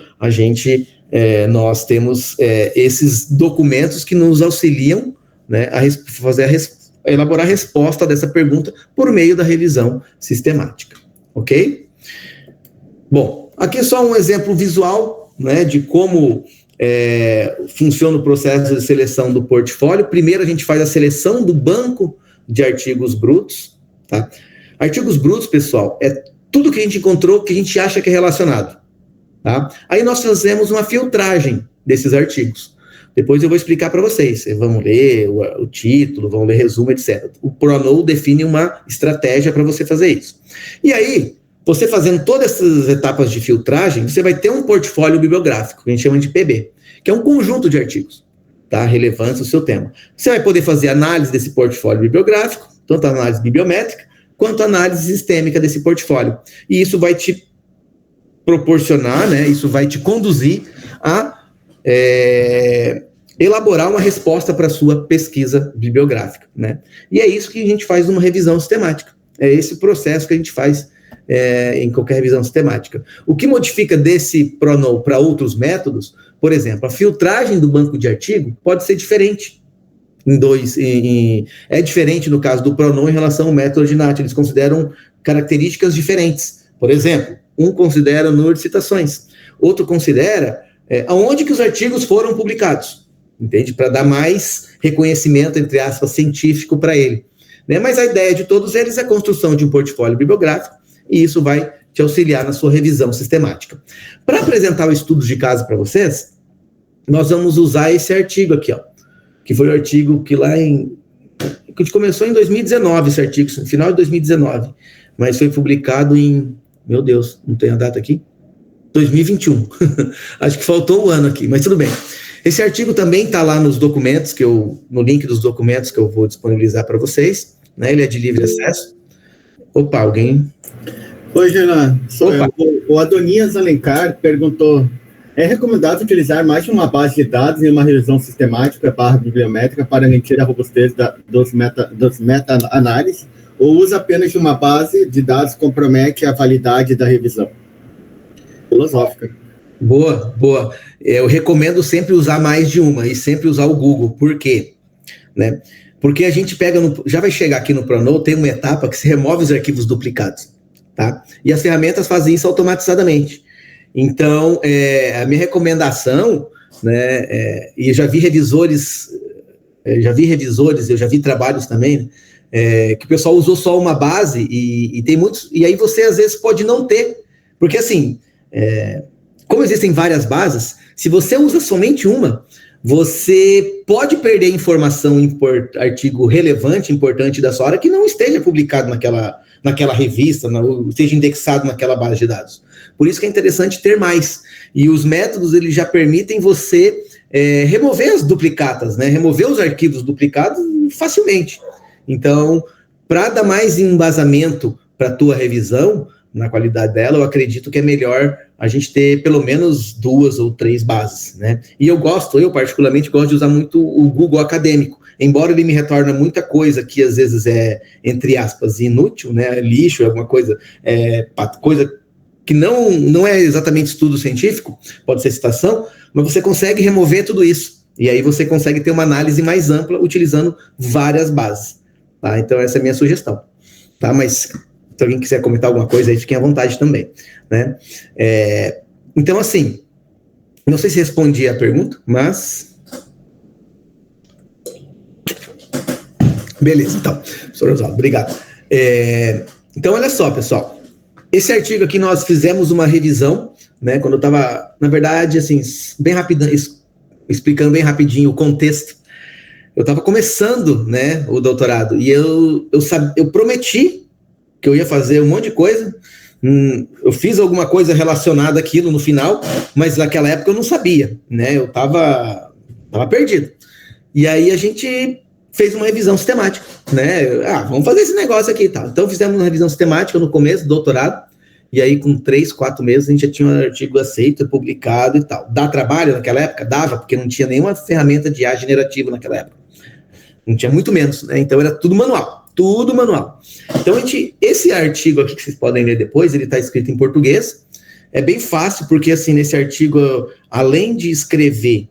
nós temos esses documentos que nos auxiliam, né, a elaborar a resposta dessa pergunta por meio da revisão sistemática. Ok? Bom, aqui é só um exemplo visual, né, de como funciona o processo de seleção do portfólio. Primeiro a gente faz a seleção do banco de artigos brutos. Tá? Artigos brutos, pessoal, é tudo que a gente encontrou que a gente acha que é relacionado. Tá? Aí nós fazemos uma filtragem desses artigos. Depois eu vou explicar para vocês. Vocês vão ler o título, vão ler resumo, etc. O ProKnow define uma estratégia para você fazer isso. E aí, você fazendo todas essas etapas de filtragem, você vai ter um portfólio bibliográfico, que a gente chama de PB, que é um conjunto de artigos, tá? Relevantes ao seu tema. Você vai poder fazer análise desse portfólio bibliográfico, tanto a análise bibliométrica, quanto a análise sistêmica desse portfólio. E isso vai te proporcionar, né? Isso vai te conduzir a elaborar uma resposta para a sua pesquisa bibliográfica, né? E é isso que a gente faz numa revisão sistemática. É esse processo que a gente faz em qualquer revisão sistemática. O que modifica desse ProKnow para outros métodos, por exemplo, a filtragem do banco de artigo pode ser diferente. É diferente no caso do ProKnow em relação ao método GINAT. Eles consideram características diferentes. Por exemplo, um considera o número de citações, outro considera aonde que os artigos foram publicados, entende? Para dar mais reconhecimento, entre aspas, científico para ele. Né? Mas a ideia de todos eles é a construção de um portfólio bibliográfico, e isso vai te auxiliar na sua revisão sistemática. Para apresentar o estudo de caso para vocês, nós vamos usar esse artigo aqui, ó, que foi o artigo que que começou em 2019, esse artigo, no final de 2019, mas foi publicado em, meu Deus, não tem a data aqui? 2021. Acho que faltou o ano aqui, mas tudo bem. Esse artigo também está lá nos documentos, no link dos documentos que eu vou disponibilizar para vocês, né? Ele é de livre acesso. Opa, alguém... Oi, Jean. O Adonias Alencar perguntou: é recomendado utilizar mais de uma base de dados em uma revisão sistemática / bibliométrica para garantir a robustez dos meta-análises, ou usa apenas de uma base de dados compromete a validade da revisão? Filosófica. Boa. Eu recomendo sempre usar mais de uma e sempre usar o Google. Por quê? Né? Porque a gente já vai chegar aqui no ProKnow, tem uma etapa que se remove os arquivos duplicados. Tá? E as ferramentas fazem isso automatizadamente. Então, a minha recomendação, né, e eu já vi revisores, eu já vi trabalhos também, que o pessoal usou só uma base e tem muitos, e aí você às vezes pode não ter, porque assim, como existem várias bases, se você usa somente uma, você pode perder informação, artigo relevante, importante da sua área, que não esteja publicado naquela revista, esteja indexado naquela base de dados. Por isso que é interessante ter mais. E os métodos, eles já permitem você remover as duplicatas, né? Remover os arquivos duplicados facilmente. Então, para dar mais embasamento para a tua revisão, na qualidade dela, eu acredito que é melhor a gente ter pelo menos 2 ou 3 bases, né? E eu particularmente gosto de usar muito o Google Acadêmico, embora ele me retorne muita coisa que às vezes é, entre aspas, inútil, né? Lixo, alguma coisa, coisa que não é exatamente estudo científico, pode ser citação, mas você consegue remover tudo isso. E aí você consegue ter uma análise mais ampla utilizando várias bases. Tá? Então essa é a minha sugestão. Tá? Mas se alguém quiser comentar alguma coisa aí, fiquem à vontade também. Né? Então, assim, não sei se respondi a pergunta, mas... Beleza, então, professor Oswaldo, obrigado. Então, olha só, pessoal. Esse artigo aqui nós fizemos uma revisão, né? Quando eu estava, na verdade, assim, bem rapidinho, explicando bem rapidinho o contexto. Eu estava começando, né, o doutorado, e eu prometi que eu ia fazer um monte de coisa. Eu fiz alguma coisa relacionada àquilo no final, mas naquela época eu não sabia, né? Eu estava perdido. E aí a gente fez uma revisão sistemática, né? Vamos fazer esse negócio aqui e tal. Então fizemos uma revisão sistemática no começo do doutorado, e aí com 3, 4 meses a gente já tinha um artigo aceito, publicado e tal. Dá trabalho naquela época? Dava, porque não tinha nenhuma ferramenta de IA generativo naquela época. Não tinha muito menos, né? Então era tudo manual. Então esse artigo aqui que vocês podem ler depois, ele está escrito em português. É bem fácil, porque assim, nesse artigo, além de escrever,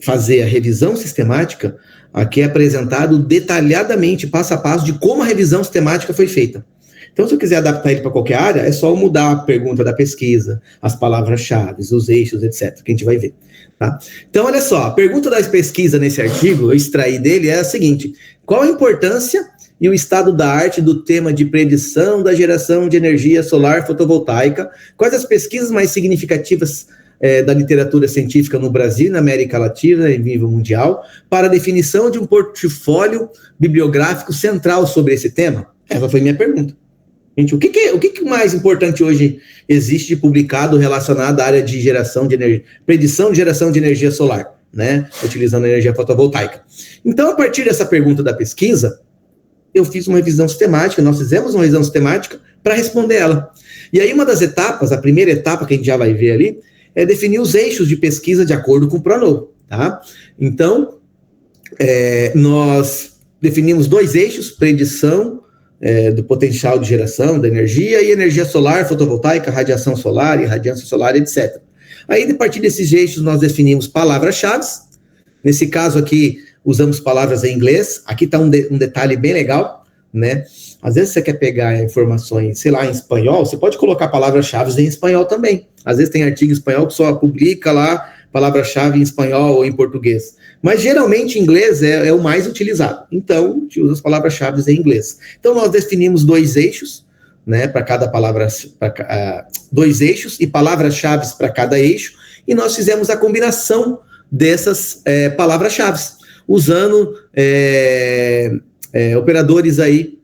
fazer a revisão sistemática, aqui é apresentado detalhadamente, passo a passo, de como a revisão sistemática foi feita. Então, se eu quiser adaptar ele para qualquer área, é só mudar a pergunta da pesquisa, as palavras-chave, os eixos, etc., que a gente vai ver. Tá? Então, olha só, a pergunta da pesquisa nesse artigo, eu extraí dele, é a seguinte: qual a importância e o estado da arte do tema de predição da geração de energia solar fotovoltaica? Quais as pesquisas mais significativas da literatura científica no Brasil, na América Latina e nível mundial, para a definição de um portfólio bibliográfico central sobre esse tema? Essa foi minha pergunta. Gente, o que mais importante hoje existe de publicado relacionado à área de geração de energia, predição de geração de energia solar, né, utilizando energia fotovoltaica? Então, a partir dessa pergunta da pesquisa, eu fiz uma revisão sistemática, nós fizemos uma revisão sistemática para responder ela. E aí, uma das etapas, a primeira etapa que a gente já vai ver ali, é definir os eixos de pesquisa de acordo com o PRONOVO, tá? Então, nós definimos 2 eixos: predição do potencial de geração da energia e energia solar, fotovoltaica, radiação solar, irradiância solar, etc. Aí, a partir desses eixos, nós definimos palavras-chave. Nesse caso aqui, usamos palavras em inglês. Aqui está um detalhe bem legal, né? Às vezes você quer pegar informações, sei lá, em espanhol, você pode colocar palavras-chave em espanhol também. Às vezes tem artigo em espanhol que só publica lá palavra-chave em espanhol ou em português. Mas geralmente em inglês é o mais utilizado. Então, a gente usa as palavras-chave em inglês. Então, nós definimos 2 eixos, né, para cada palavra, 2 eixos e palavras-chave para cada eixo, e nós fizemos a combinação dessas palavras-chave, usando operadores aí,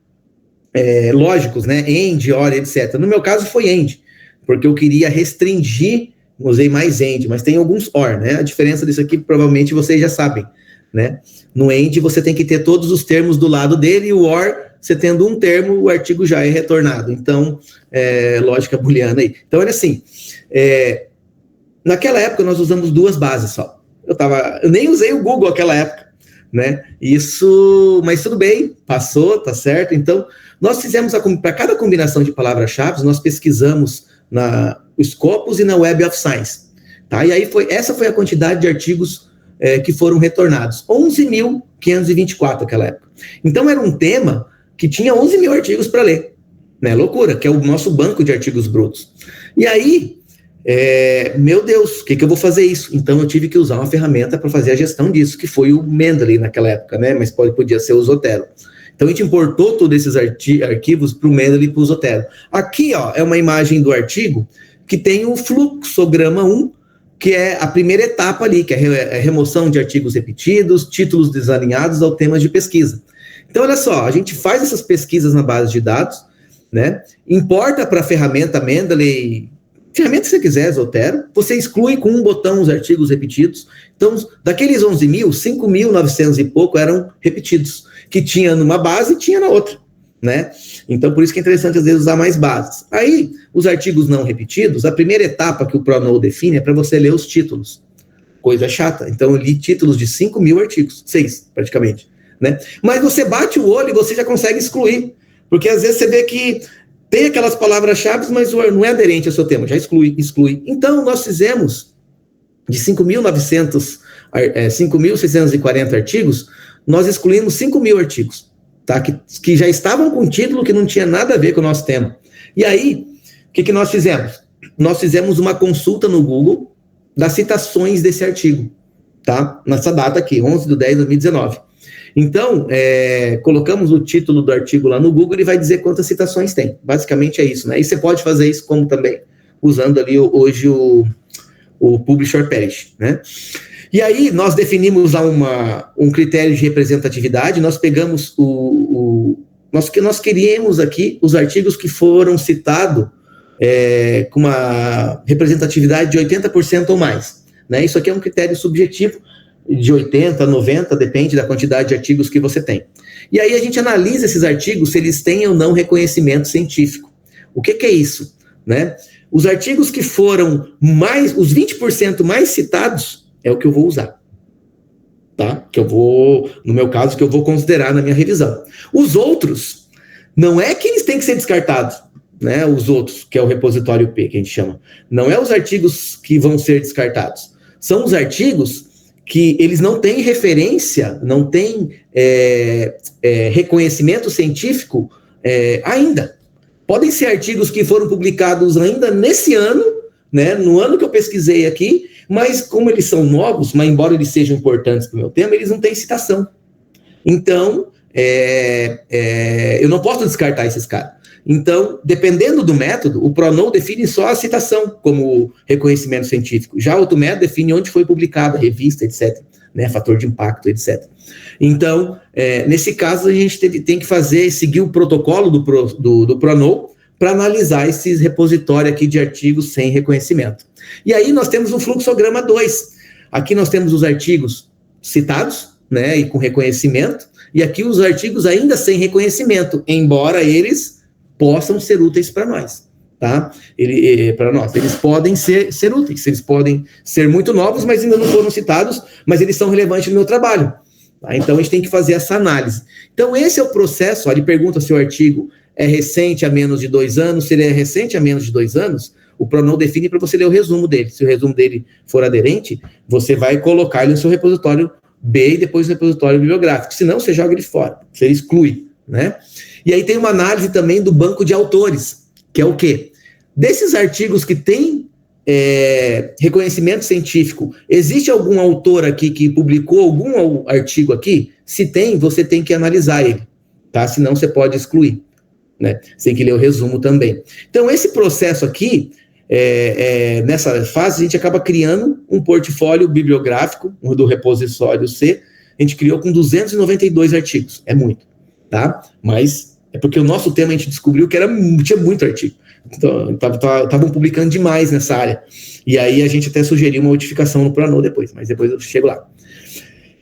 lógicos, né, AND, OR, etc. No meu caso foi AND, porque eu queria restringir, usei mais AND, mas tem alguns OR, né? A diferença disso aqui provavelmente vocês já sabem, né? No AND você tem que ter todos os termos do lado dele, e o OR, você tendo um termo, o artigo já é retornado. Então, lógica booleana aí. Então, olha assim, naquela época nós usamos 2 bases só. Eu nem usei o Google naquela época, né? Mas tudo bem, passou, tá certo. Então, nós fizemos, para cada combinação de palavras-chave, nós pesquisamos na Scopus e na Web of Science, tá? E aí essa foi a quantidade de artigos que foram retornados, 11.524 naquela época. Então era um tema que tinha 11 mil artigos para ler, né? Loucura, que é o nosso banco de artigos brutos. E aí, meu Deus, o que eu vou fazer isso? Então eu tive que usar uma ferramenta para fazer a gestão disso, que foi o Mendeley naquela época, né? Mas podia ser o Zotero. Então, a gente importou todos esses arquivos para o Mendeley e para o Zotero. Aqui, ó, é uma imagem do artigo que tem o fluxograma 1, que é a primeira etapa ali, que é a remoção de artigos repetidos, títulos desalinhados ao temas de pesquisa. Então, olha só, a gente faz essas pesquisas na base de dados, né? Importa para a ferramenta Mendeley, ferramenta que você quiser, Zotero, você exclui com um botão os artigos repetidos. Então, daqueles 11.000, 5.900 e pouco eram repetidos, que tinha numa base e tinha na outra, né? Então, por isso que é interessante, às vezes, usar mais bases. Aí, os artigos não repetidos, a primeira etapa que o PRONOVO define é para você ler os títulos. Coisa chata. Então, eu li títulos de 5.000 artigos, 6, praticamente, né? Mas você bate o olho e você já consegue excluir, porque às vezes você vê que tem aquelas palavras-chave, mas não é aderente ao seu tema, já exclui. Então, nós fizemos de 5.640 artigos, nós excluímos 5.000 artigos, tá? Que já estavam com título que não tinha nada a ver com o nosso tema. E aí, o que nós fizemos? Nós fizemos uma consulta no Google das citações desse artigo, tá? Nessa data aqui, 11/10/2019. Então, colocamos o título do artigo lá no Google e vai dizer quantas citações tem. Basicamente é isso, né? E você pode fazer isso como também, usando ali hoje o Publish or Perish, né? E aí nós definimos lá um critério de representatividade, nós pegamos nós queríamos aqui os artigos que foram citados com uma representatividade de 80% ou mais, né? Isso aqui é um critério subjetivo, de 80, 90, depende da quantidade de artigos que você tem. E aí a gente analisa esses artigos se eles têm ou não reconhecimento científico. O que é isso, né? Os artigos que foram os 20% mais citados é o que eu vou usar, tá? No meu caso, que eu vou considerar na minha revisão. Os outros, não é que eles têm que ser descartados, né? Os outros, que é o repositório P, que a gente chama. Não é os artigos que vão ser descartados. São os artigos que eles não têm referência, não têm reconhecimento científico ainda. Podem ser artigos que foram publicados ainda nesse ano, né, no ano que eu pesquisei aqui, mas como eles são novos, mas embora eles sejam importantes para o meu tema, eles não têm citação. Então, eu não posso descartar esses caras. Então, dependendo do método, o PRONOW define só a citação como reconhecimento científico. Já outro método define onde foi publicada, revista, etc., né, fator de impacto, etc. Então, nesse caso, a gente tem que seguir o protocolo do PRONOW para analisar esses repositórios aqui de artigos sem reconhecimento. E aí nós temos o fluxograma 2. Aqui nós temos os artigos citados, né, e com reconhecimento, e aqui os artigos ainda sem reconhecimento, embora eles possam ser úteis para nós, tá? Para nós. Eles podem ser úteis, eles podem ser muito novos, mas ainda não foram citados, mas eles são relevantes no meu trabalho. Tá? Então, a gente tem que fazer essa análise. Então, esse é o processo. Ele pergunta se o artigo é recente há menos de 2 anos. Se ele é recente há menos de 2 anos, o PRONOW define para você ler o resumo dele. Se o resumo dele for aderente, você vai colocar ele no seu repositório B e depois no repositório bibliográfico. Senão, você joga ele fora, você exclui, né? E aí tem uma análise também do banco de autores, que é o quê? Desses artigos que têm reconhecimento científico, existe algum autor aqui que publicou algum artigo aqui? Se tem, você tem que analisar ele, tá? Senão você pode excluir, né? Você tem que ler o resumo também. Então, esse processo aqui, nessa fase, a gente acaba criando um portfólio bibliográfico do repositório C. A gente criou com 292 artigos, é muito, tá? Mas é porque o nosso tema a gente descobriu que tinha muito artigo. Então, estavam publicando demais nessa área. E aí a gente até sugeriu uma modificação no PRONOW depois, mas depois eu chego lá.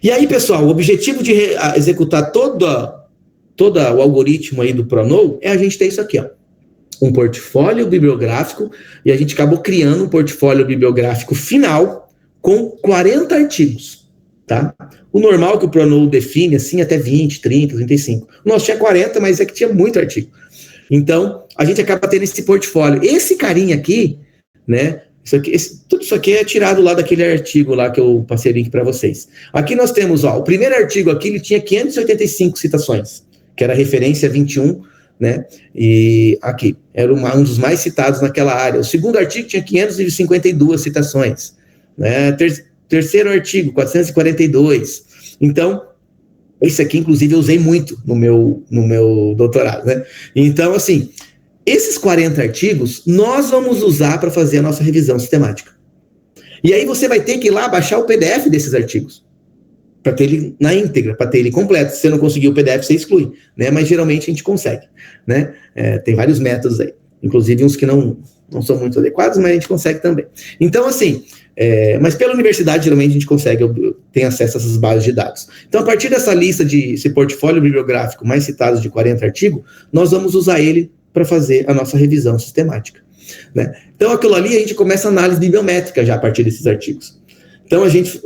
E aí, pessoal, o objetivo de executar todo o algoritmo aí do PRONOW é a gente ter isso aqui, ó. Um portfólio bibliográfico, e a gente acabou criando um portfólio bibliográfico final com 40 artigos, tá? O normal que o PRONOW define, assim, até 20, 30, 35. O nosso tinha 40, mas é que tinha muito artigo. Então, a gente acaba tendo esse portfólio. Esse carinha aqui, né, tudo isso aqui é tirado lá daquele artigo lá que eu passei o link para vocês. Aqui nós temos, ó, o primeiro artigo aqui, ele tinha 585 citações, que era a referência 21, né, e aqui, era um dos mais citados naquela área. O segundo artigo tinha 552 citações, né, terceiro artigo, 442. Então, esse aqui, inclusive, eu usei muito no meu doutorado, né? Então, assim, esses 40 artigos, nós vamos usar para fazer a nossa revisão sistemática. E aí você vai ter que ir lá baixar o PDF desses artigos, para ter ele na íntegra, para ter ele completo. Se você não conseguir o PDF, você exclui, né? Mas geralmente a gente consegue, né? Tem vários métodos aí, inclusive uns que não são muito adequados, mas a gente consegue também. Então, assim, mas pela universidade, geralmente a gente consegue, tem acesso a essas bases de dados. Então, a partir dessa lista esse portfólio bibliográfico mais citado de 40 artigos, nós vamos usar ele para fazer a nossa revisão sistemática, né? Então, aquilo ali, a gente começa a análise bibliométrica já a partir desses artigos. Então,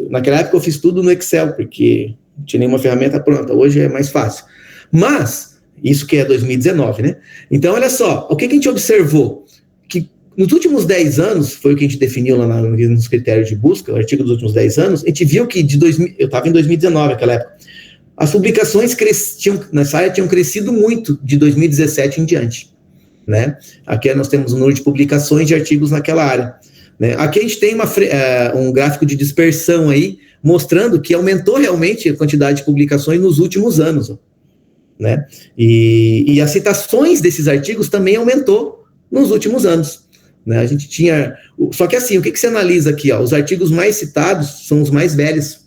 naquela época eu fiz tudo no Excel, porque não tinha nenhuma ferramenta pronta. Hoje é mais fácil. Mas, isso que é 2019, né? Então, olha só, o que a gente observou? Que nos últimos 10 anos, foi o que a gente definiu lá nos critérios de busca, o artigo dos últimos 10 anos, a gente viu que eu estava em 2019 naquela época, as publicações nessa área tinham crescido muito de 2017 em diante, né? Aqui nós temos um número de publicações de artigos naquela área, né? Aqui a gente tem um gráfico de dispersão aí, mostrando que aumentou realmente a quantidade de publicações nos últimos anos, né? E as citações desses artigos também aumentou nos últimos anos, né? A gente tinha... Só que assim, o que você analisa aqui? Os artigos mais citados são os mais velhos,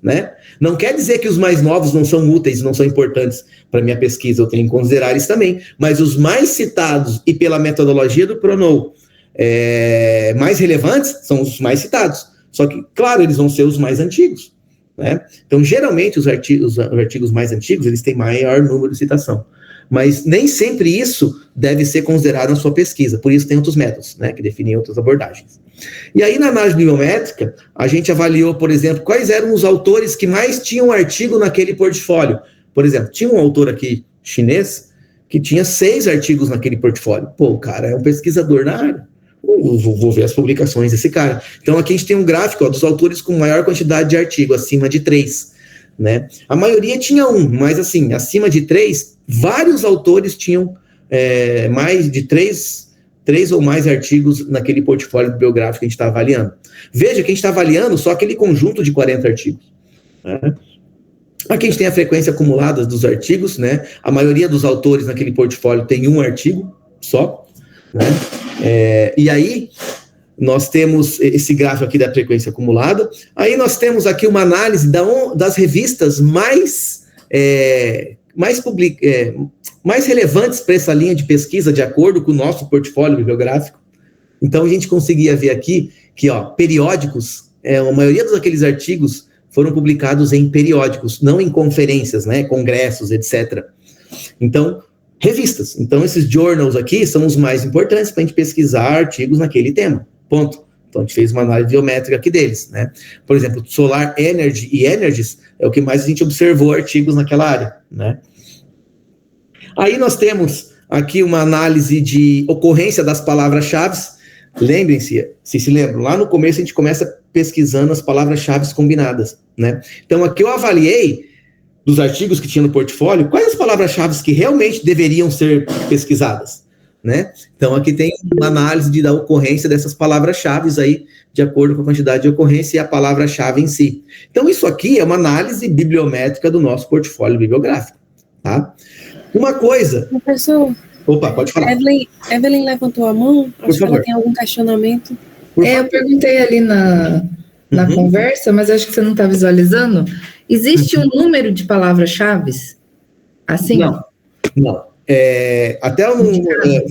né? Não quer dizer que os mais novos não são úteis, não são importantes para minha pesquisa, eu tenho que considerar isso também, mas os mais citados e pela metodologia do Pronou mais relevantes são os mais citados. Só que, claro, eles vão ser os mais antigos, né? Então, geralmente, os artigos mais antigos, eles têm maior número de citação. Mas nem sempre isso deve ser considerado na sua pesquisa. Por isso tem outros métodos, né, que definem outras abordagens. E aí, na análise bibliométrica, a gente avaliou, por exemplo, quais eram os autores que mais tinham artigo naquele portfólio. Por exemplo, tinha um autor aqui, chinês, que tinha 6 artigos naquele portfólio. Pô, o cara é um pesquisador na área. Vou ver as publicações desse cara. Então, aqui a gente tem um gráfico dos autores com maior quantidade de artigo, acima de 3, né? A maioria tinha 1, mas assim, acima de 3, vários autores tinham mais de 3 ou mais artigos naquele portfólio bibliográfico que a gente está avaliando. Veja que a gente está avaliando só aquele conjunto de 40 artigos, né? Aqui a gente tem a frequência acumulada dos artigos, né? A maioria dos autores naquele portfólio tem 1 artigo só, né? E aí, nós temos esse gráfico aqui da frequência acumulada. Aí nós temos aqui uma análise das revistas mais relevantes para essa linha de pesquisa, de acordo com o nosso portfólio bibliográfico. Então, a gente conseguia ver aqui que, periódicos, a maioria daqueles artigos foram publicados em periódicos, não em conferências, né, congressos, etc. Então, revistas. Então, esses journals aqui são os mais importantes para a gente pesquisar artigos naquele tema. Ponto. Então, a gente fez uma análise biométrica aqui deles, né? Por exemplo, Solar Energy e Energies é o que mais a gente observou artigos naquela área, né? Aí nós temos aqui uma análise de ocorrência das palavras-chave. Lembrem-se, se lembram, lá no começo a gente começa pesquisando as palavras-chave combinadas, né? Então, aqui eu avaliei dos artigos que tinha no portfólio, quais as palavras-chave que realmente deveriam ser pesquisadas, né? Então, aqui tem uma análise da ocorrência dessas palavras-chave aí, de acordo com a quantidade de ocorrência e a palavra-chave em si. Então, isso aqui é uma análise bibliométrica do nosso portfólio bibliográfico, tá? Uma coisa... Professor... Opa, pode falar. Evelyn levantou a mão, acho que ela tem algum questionamento. Eu perguntei ali na conversa, mas acho que você não está visualizando. Existe um número de palavras-chave? Assim? Não.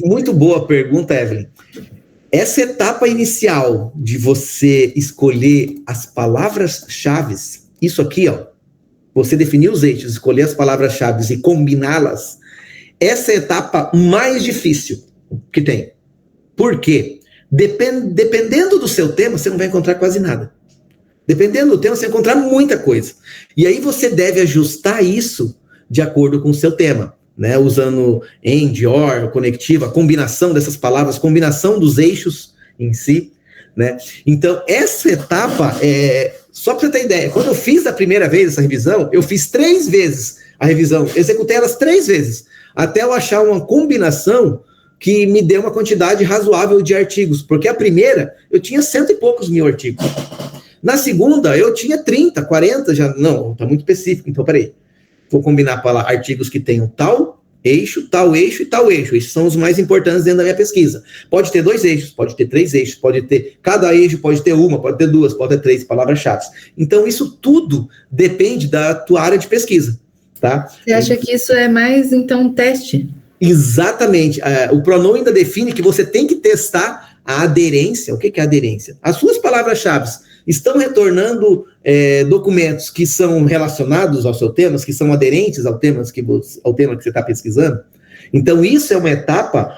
Muito boa pergunta, Evelyn. Essa etapa inicial de você escolher as palavras-chave, isso aqui, você definir os eixos, escolher as palavras-chave e combiná-las, essa é a etapa mais difícil que tem. Por quê? Dependendo do seu tema, você não vai encontrar quase nada. Dependendo do tema, você vai encontrar muita coisa. E aí você deve ajustar isso de acordo com o seu tema, né? Usando and, or, conectiva, combinação dessas palavras, combinação dos eixos em si, né? Então, essa etapa, só para você ter ideia, quando eu fiz a primeira vez essa revisão, eu fiz 3 vezes a revisão, executei elas 3 vezes, até eu achar uma combinação que me deu uma quantidade razoável de artigos, porque a primeira, eu tinha 100 e poucos mil artigos. Na segunda, eu tinha 30, 40, já, não, tá muito específico, então peraí, vou combinar artigos que tenham tal eixo e tal eixo, esses são os mais importantes dentro da minha pesquisa. Pode ter 2 eixos, pode ter 3 eixos, cada eixo pode ter 1, pode ter 2, pode ter 3 palavras-chave. Então, isso tudo depende da tua área de pesquisa, tá? Você acha que isso é mais, então, teste? Exatamente. O Pronou ainda define que você tem que testar a aderência. O que é aderência? As suas palavras-chave estão retornando documentos que são relacionados ao seu tema, que são aderentes ao tema que você está pesquisando. Então, isso é uma etapa,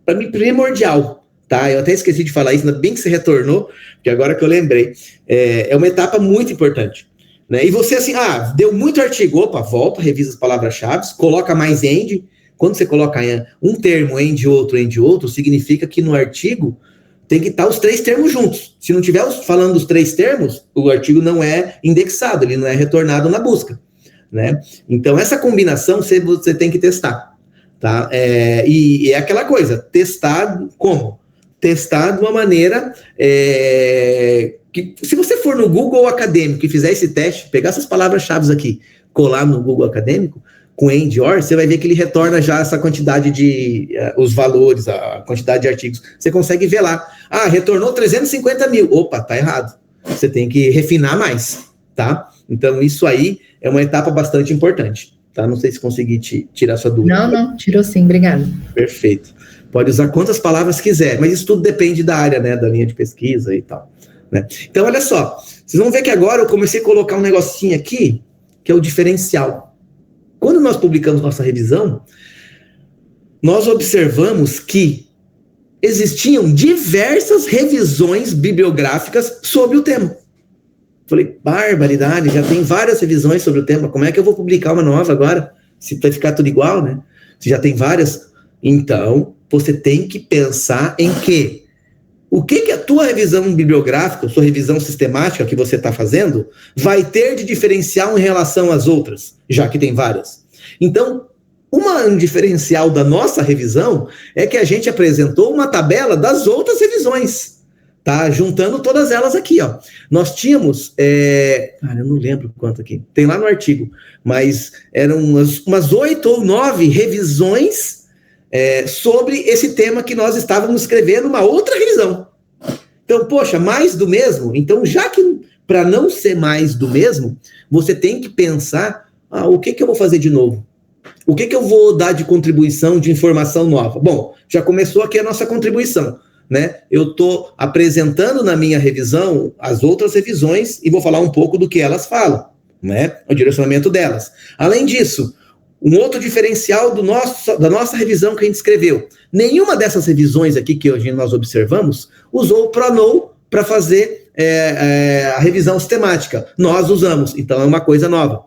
para mim, primordial. Tá? Eu até esqueci de falar isso, ainda bem que você retornou, porque agora que eu lembrei. É uma etapa muito importante. Né? E você, assim, deu muito artigo, opa, volta, revisa as palavras-chave, coloca mais end. Quando você coloca um termo, end outro, significa que no artigo tem que estar os 3 termos juntos. Se não estiver falando dos 3 termos, o artigo não é indexado, ele não é retornado na busca, né? Então, essa combinação você tem que testar, tá? E é aquela coisa, testar como? testar de uma maneira que, se você for no Google Acadêmico e fizer esse teste, pegar essas palavras-chave aqui, colar no Google Acadêmico, com and or, você vai ver que ele retorna já essa quantidade de, os valores, a quantidade de artigos. Você consegue ver lá. Retornou 350 mil. Opa, tá errado. Você tem que refinar mais, tá? Então, isso aí é uma etapa bastante importante, tá? Não sei se consegui tirar sua dúvida. Não, tirou sim, obrigado. Perfeito. Pode usar quantas palavras quiser, mas isso tudo depende da área, né, da linha de pesquisa e tal, né? Então, olha só, vocês vão ver que agora eu comecei a colocar um negocinho aqui, que é o diferencial. Quando nós publicamos nossa revisão, nós observamos que existiam diversas revisões bibliográficas sobre o tema. Falei, barbaridade, já tem várias revisões sobre o tema, como é que eu vou publicar uma nova agora? Se vai ficar tudo igual, né? Se já tem várias. Então, você tem que pensar em o que a tua revisão bibliográfica, sua revisão sistemática que você está fazendo, vai ter de diferencial em relação às outras, já que tem várias. Então, um diferencial da nossa revisão é que a gente apresentou uma tabela das outras revisões, tá? Juntando todas elas aqui, ó. Nós tínhamos, eu não lembro quanto aqui, tem lá no artigo, mas eram umas 8 ou 9 revisões sobre esse tema que nós estávamos escrevendo uma outra revisão. Então, poxa, mais do mesmo? Então, já que para não ser mais do mesmo, você tem que pensar, o que eu vou fazer de novo? O que eu vou dar de contribuição, de informação nova? Bom, já começou aqui a nossa contribuição, né? Eu estou apresentando na minha revisão as outras revisões e vou falar um pouco do que elas falam, né? O direcionamento delas. Além disso, um outro diferencial da nossa revisão que a gente escreveu. Nenhuma dessas revisões aqui que hoje nós observamos usou o Pronow para fazer a revisão sistemática. Nós usamos, então é uma coisa nova.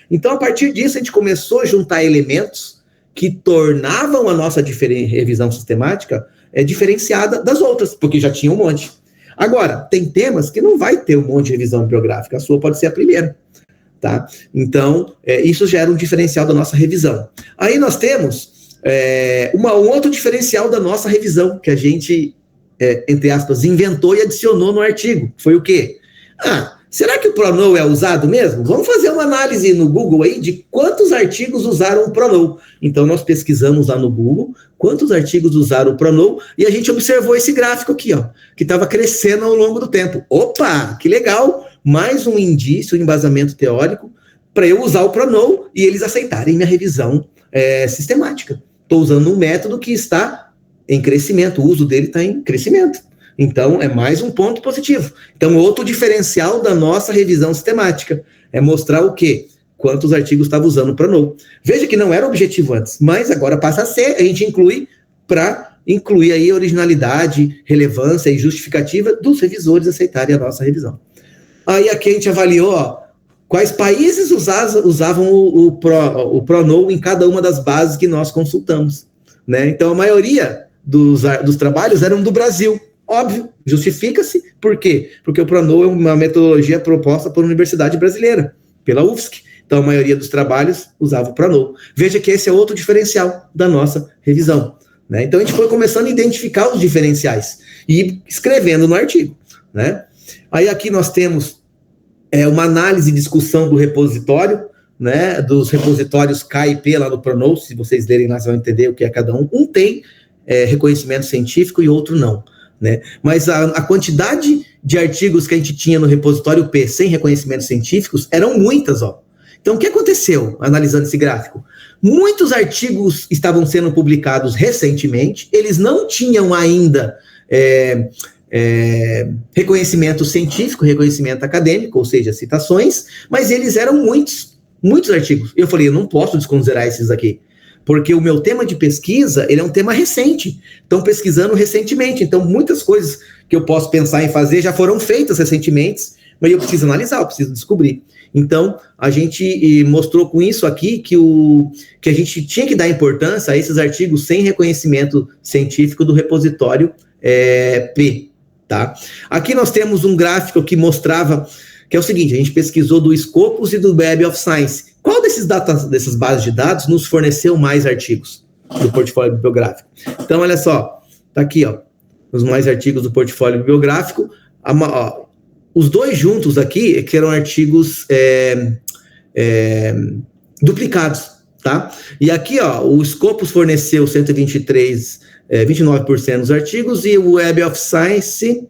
Então, a partir disso, a gente começou a juntar elementos que tornavam a nossa revisão sistemática diferenciada das outras, porque já tinha um monte. Agora, tem temas que não vai ter um monte de revisão bibliográfica, a sua pode ser a primeira. Tá? Então, isso gera um diferencial da nossa revisão. Aí nós temos um outro diferencial da nossa revisão, que a gente, entre aspas, inventou e adicionou no artigo. Foi o quê? Será que o Pronow é usado mesmo? Vamos fazer uma análise no Google aí de quantos artigos usaram o Pronow. Então, nós pesquisamos lá no Google quantos artigos usaram o Pronow e a gente observou esse gráfico aqui, ó, que estava crescendo ao longo do tempo. Opa, que legal! Mais um indício, um embasamento teórico para eu usar o Pronow e eles aceitarem minha revisão sistemática. Estou usando um método que está em crescimento, o uso dele está em crescimento. Então, é mais um ponto positivo. Então, outro diferencial da nossa revisão sistemática é mostrar o quê? Quantos artigos estava usando o Pronow. Veja que não era objetivo antes, mas agora passa a ser, a gente inclui para incluir aí a originalidade, relevância e justificativa dos revisores aceitarem a nossa revisão. Aí aqui a gente avaliou quais países usavam o Pronow em cada uma das bases que nós consultamos, né? Então, a maioria dos trabalhos eram do Brasil. Óbvio, justifica-se. Por quê? Porque o Pronow é uma metodologia proposta por uma universidade brasileira, pela UFSC. Então, a maioria dos trabalhos usava o Pronow. Veja que esse é outro diferencial da nossa revisão, né? Então, a gente foi começando a identificar os diferenciais e escrevendo no artigo, né? Aí aqui nós temos uma análise e discussão do repositório, né, dos repositórios K e P lá no Pronow. Se vocês lerem lá, vocês vão entender o que é cada um. Um tem reconhecimento científico e outro não, né? Mas a quantidade de artigos que a gente tinha no repositório P sem reconhecimentos científicos eram muitas, ó. Então, o que aconteceu, analisando esse gráfico? Muitos artigos estavam sendo publicados recentemente, eles não tinham ainda reconhecimento científico, reconhecimento acadêmico, ou seja, citações, mas eles eram muitos artigos. Eu falei, eu não posso desconsiderar esses aqui, porque o meu tema de pesquisa, ele é um tema recente, estão pesquisando recentemente, então muitas coisas que eu posso pensar em fazer já foram feitas recentemente, mas eu preciso analisar, eu preciso descobrir. Então, a gente mostrou com isso aqui que a gente tinha que dar importância a esses artigos sem reconhecimento científico do repositório P, tá? Aqui nós temos um gráfico que mostrava, que é o seguinte, a gente pesquisou do Scopus e do Web of Science. Qual dessas bases de dados nos forneceu mais artigos do portfólio bibliográfico? Então, olha só, tá aqui, ó. os mais artigos do portfólio bibliográfico. Os dois juntos aqui, que eram artigos duplicados, tá? E aqui, ó, o Scopus forneceu 29% dos artigos e o Web of Science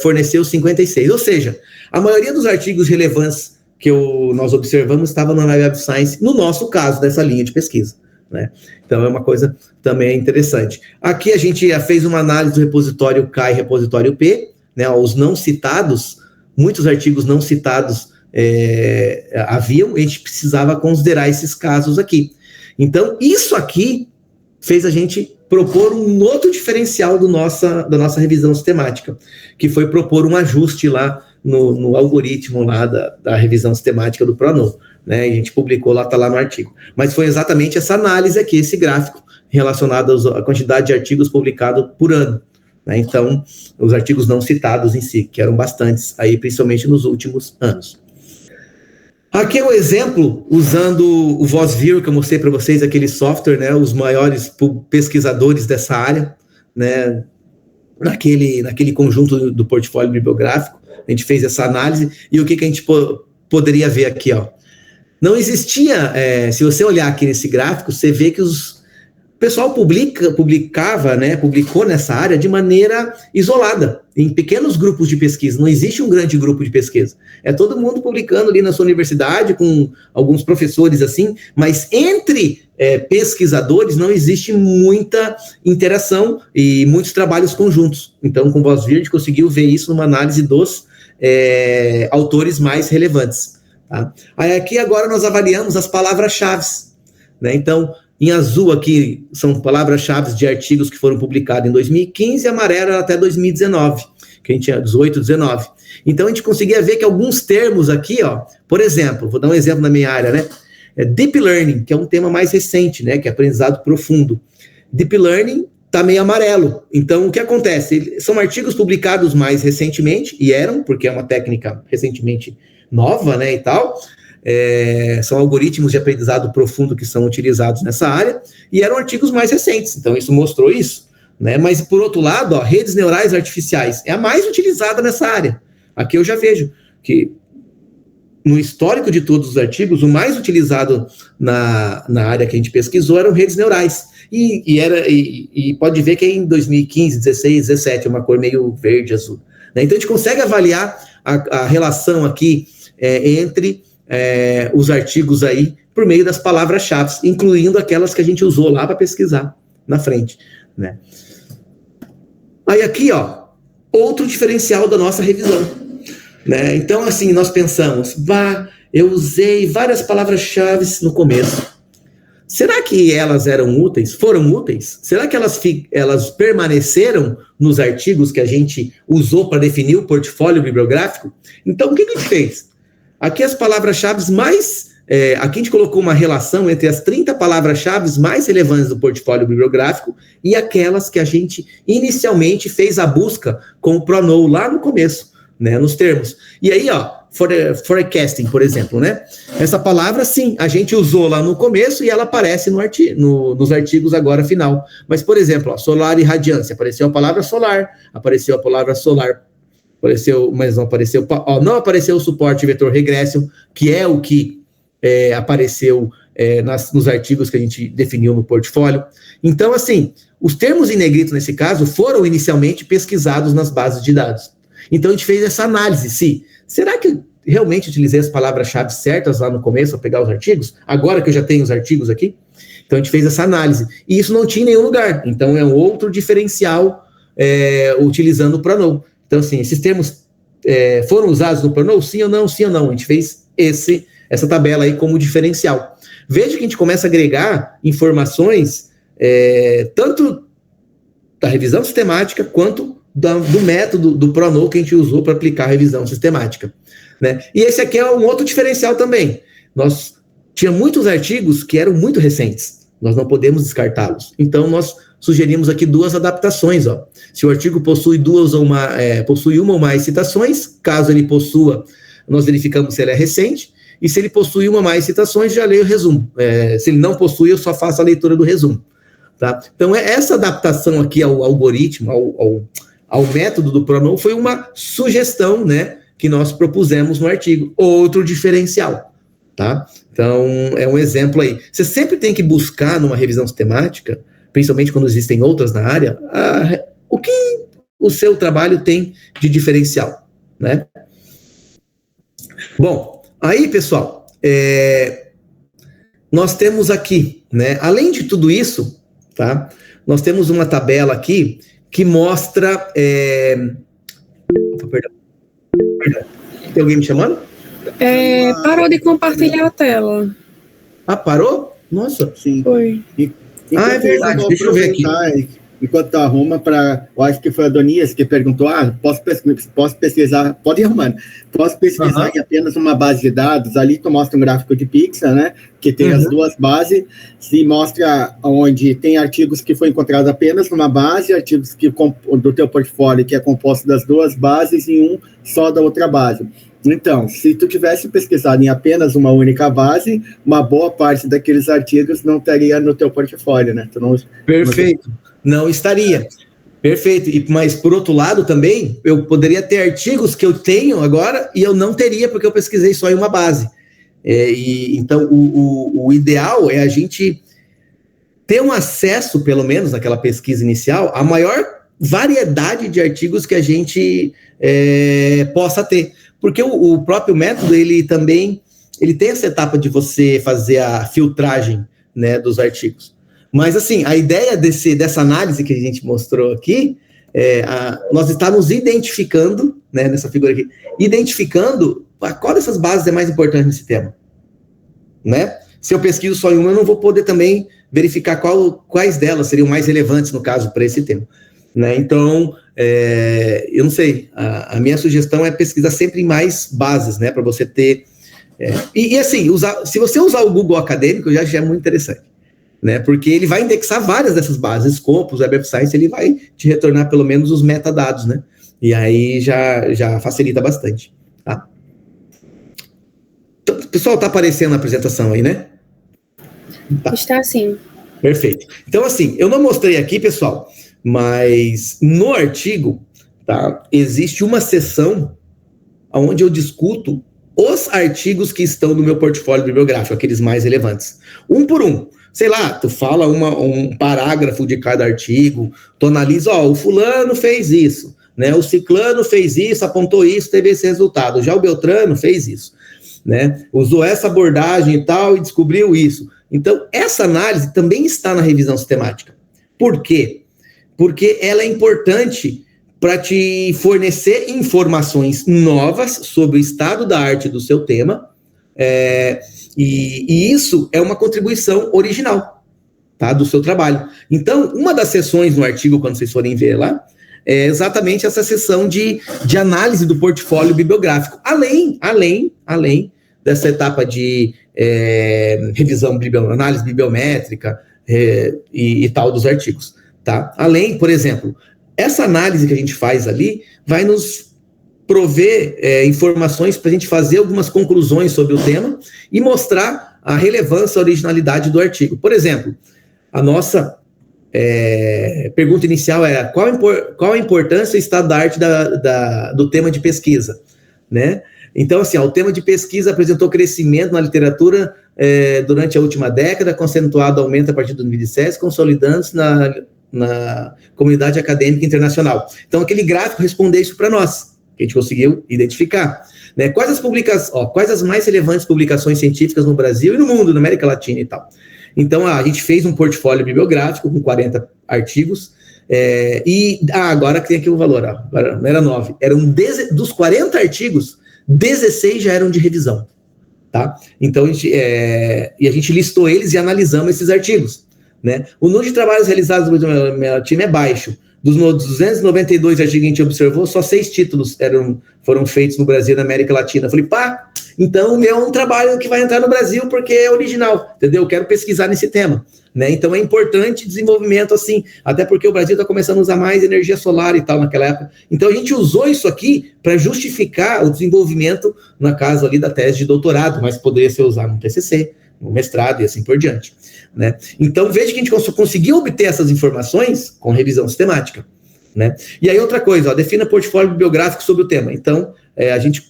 forneceu 56%. Ou seja, a maioria dos artigos relevantes que nós observamos estava no Web of Science, no nosso caso, dessa linha de pesquisa, né? Então, é uma coisa também interessante. Aqui a gente fez uma análise do repositório K e repositório P, né? Os não citados, muitos artigos não citados haviam, a gente precisava considerar esses casos aqui. Então, isso aqui fez a gente propor um outro diferencial da nossa revisão sistemática, que foi propor um ajuste lá no algoritmo lá da revisão sistemática do PRONOW, né? E a gente publicou lá, está lá no artigo. Mas foi exatamente essa análise aqui, esse gráfico, relacionado à quantidade de artigos publicados por ano, né? Então, os artigos não citados em si, que eram bastantes, aí, principalmente nos últimos anos. Aqui é um exemplo, usando o VozVir, que eu mostrei para vocês, aquele software, né, os maiores pesquisadores dessa área, né, naquele conjunto do portfólio bibliográfico. A gente fez essa análise, e o que a gente poderia ver aqui, ó. Não existia, se você olhar aqui nesse gráfico, você vê que o pessoal publicou nessa área de maneira isolada, em pequenos grupos de pesquisa. Não existe um grande grupo de pesquisa. É todo mundo publicando ali na sua universidade, com alguns professores assim, mas entre pesquisadores não existe muita interação e muitos trabalhos conjuntos. Então, com o VozVir, a gente conseguiu ver isso numa análise dos autores mais relevantes. Tá? Aí aqui agora nós avaliamos as palavras-chave, né? Então, em azul aqui são palavras-chave de artigos que foram publicados em 2015, e amarelo até 2019, que a gente tinha 18, 19. Então a gente conseguia ver que alguns termos aqui, ó, por exemplo, vou dar um exemplo na minha área, né? Deep Learning, que é um tema mais recente, né? Que é aprendizado profundo. Deep Learning está meio amarelo. Então o que acontece? São artigos publicados mais recentemente, e porque é uma técnica recentemente nova, né, e tal. São algoritmos de aprendizado profundo que são utilizados nessa área, e eram artigos mais recentes, então isso mostrou isso, né? Mas, por outro lado, ó, redes neurais artificiais é a mais utilizada nessa área. Aqui eu já vejo que, no histórico de todos os artigos, o mais utilizado na área que a gente pesquisou eram redes neurais, e pode ver que é em 2015, 16, 17, é uma cor meio verde, azul, né? Então a gente consegue avaliar a relação aqui entre os artigos aí, por meio das palavras-chave, incluindo aquelas que a gente usou lá para pesquisar na frente, né? Aí aqui, ó, outro diferencial da nossa revisão, né? Então, assim, nós pensamos, eu usei várias palavras-chave no começo. Será que elas eram úteis? Foram úteis? Será que elas permaneceram nos artigos que a gente usou para definir o portfólio bibliográfico? Então, o que a gente fez? Aqui as palavras-chave mais... aqui a gente colocou uma relação entre as 30 palavras-chave mais relevantes do portfólio bibliográfico e aquelas que a gente inicialmente fez a busca com o PRONOW lá no começo, né, nos termos. E aí, ó, forecasting, por exemplo, né? Essa palavra, sim, a gente usou lá no começo e ela aparece nos artigos agora final. Mas, por exemplo, ó, solar e radiância, apareceu a palavra solar, apareceu a palavra solar, mas não apareceu, não apareceu o suporte vetor regression, que é o que apareceu nos artigos que a gente definiu no portfólio. Então, assim, os termos em negrito, nesse caso, foram inicialmente pesquisados nas bases de dados. Então, a gente fez essa análise, será que eu realmente utilizei as palavras-chave certas lá no começo, ao pegar os artigos? Agora que eu já tenho os artigos aqui? Então, a gente fez essa análise. E isso não tinha em nenhum lugar. Então, é um outro diferencial utilizando o PRONOW. Então, assim, esses termos foram usados no PRONOW? Sim ou não? Sim ou não? A gente fez essa tabela aí como diferencial. Veja que a gente começa a agregar informações tanto da revisão sistemática quanto do método do PRONOW que a gente usou para aplicar a revisão sistemática, né? E esse aqui é um outro diferencial também. Nós tinha muitos artigos que eram muito recentes, nós não podemos descartá-los. Então, nós sugerimos aqui 2 adaptações, ó. Se o artigo possui possui uma ou mais citações, caso ele possua, nós verificamos se ele é recente, e se ele possui uma ou mais citações, já leio o resumo. Se ele não possui, eu só faço a leitura do resumo. Tá? Então, essa adaptação aqui ao algoritmo, ao método do Pronom, foi uma sugestão, né, que nós propusemos no artigo. Outro diferencial. Tá? Então, é um exemplo aí. Você sempre tem que buscar numa revisão sistemática, principalmente quando existem outras na área, o que o seu trabalho tem de diferencial, né? Bom, aí, pessoal, nós temos aqui, né, além de tudo isso, tá? Nós temos uma tabela aqui que mostra... Perdão. Tem alguém me chamando? Parou de compartilhar a tela. Ah, parou? Nossa. Sim. Foi. É verdade, deixa eu ver aqui. Enquanto tu arruma, eu acho que foi a Adonias que perguntou, posso pesquisar, pode ir arrumando, posso pesquisar em apenas uma base de dados, ali tu mostra um gráfico de pixel, né, que tem as duas bases, se mostra onde tem artigos que foi encontrado apenas numa base, artigos do teu portfólio que é composto das duas bases e um só da outra base. Então, se tu tivesse pesquisado em apenas uma única base, uma boa parte daqueles artigos não estaria no teu portfólio, né? Perfeito. Não estaria. Perfeito. Mas, por outro lado, também, eu poderia ter artigos que eu tenho agora e eu não teria porque eu pesquisei só em uma base. Então, o ideal é a gente ter um acesso, pelo menos naquela pesquisa inicial, à maior variedade de artigos que a gente possa ter. Porque o próprio método, ele tem essa etapa de você fazer a filtragem, né, dos artigos. Mas, assim, a ideia dessa análise que a gente mostrou aqui, nós estamos identificando, né, nessa figura aqui, identificando qual dessas bases é mais importante nesse tema. Né? Se eu pesquiso só em uma, eu não vou poder também verificar quais delas seriam mais relevantes, no caso, para esse tema. Né? Então, eu não sei, a minha sugestão é pesquisar sempre em mais bases, né, para você ter... E assim, se você usar o Google Acadêmico, já é muito interessante. Né, porque ele vai indexar várias dessas bases, Scopus, Web of Science, ele vai te retornar pelo menos os metadados, né? E aí já facilita bastante, tá? Então, pessoal, tá aparecendo a apresentação aí, né? Tá. Está sim. Perfeito. Então, assim, eu não mostrei aqui, pessoal, mas no artigo, tá, existe uma seção onde eu discuto os artigos que estão no meu portfólio bibliográfico, aqueles mais relevantes. Um por um. Sei lá, tu fala um parágrafo de cada artigo, tu analisa, o fulano fez isso, né? O ciclano fez isso, apontou isso, teve esse resultado. Já o Beltrano fez isso, né? Usou essa abordagem e tal e descobriu isso. Então, essa análise também está na revisão sistemática. Por quê? Porque ela é importante para te fornecer informações novas sobre o estado da arte do seu tema, e isso é uma contribuição original, tá, do seu trabalho. Então, uma das sessões no artigo, quando vocês forem ver lá, é exatamente essa sessão de análise do portfólio bibliográfico, além dessa etapa de revisão, análise bibliométrica e tal dos artigos. Tá? Além, por exemplo, essa análise que a gente faz ali vai nos prover informações para a gente fazer algumas conclusões sobre o tema e mostrar a relevância, a originalidade do artigo. Por exemplo, a nossa pergunta inicial era qual a importância e estado da arte do tema de pesquisa, né? Então, assim, o tema de pesquisa apresentou crescimento na literatura durante a última década, com acentuado aumento a partir de 2007, consolidando-se na comunidade acadêmica internacional. Então, aquele gráfico respondeu isso para nós, que a gente conseguiu identificar. Né? Quais as mais relevantes publicações científicas no Brasil e no mundo, na América Latina e tal. Então, a gente fez um portfólio bibliográfico com 40 artigos, agora tem aqui o valor, agora não era 9, dos 40 artigos, 16 já eram de revisão. Tá? Então, a gente listou eles e analisamos esses artigos. Né? O número de trabalhos realizados no meu time é baixo. Dos 292 artigos que a gente observou, só 6 títulos foram feitos no Brasil e na América Latina. Eu falei, então o meu é um trabalho que vai entrar no Brasil porque é original, entendeu? Eu quero pesquisar nesse tema. Né? Então é importante desenvolvimento assim, até porque o Brasil está começando a usar mais energia solar e tal naquela época. Então a gente usou isso aqui para justificar o desenvolvimento, na casa ali da tese de doutorado, mas poderia ser usado no TCC, o mestrado e assim por diante, né? Então, veja que a gente conseguiu obter essas informações com revisão sistemática, né? E aí, outra coisa, defina portfólio bibliográfico sobre o tema. Então, a gente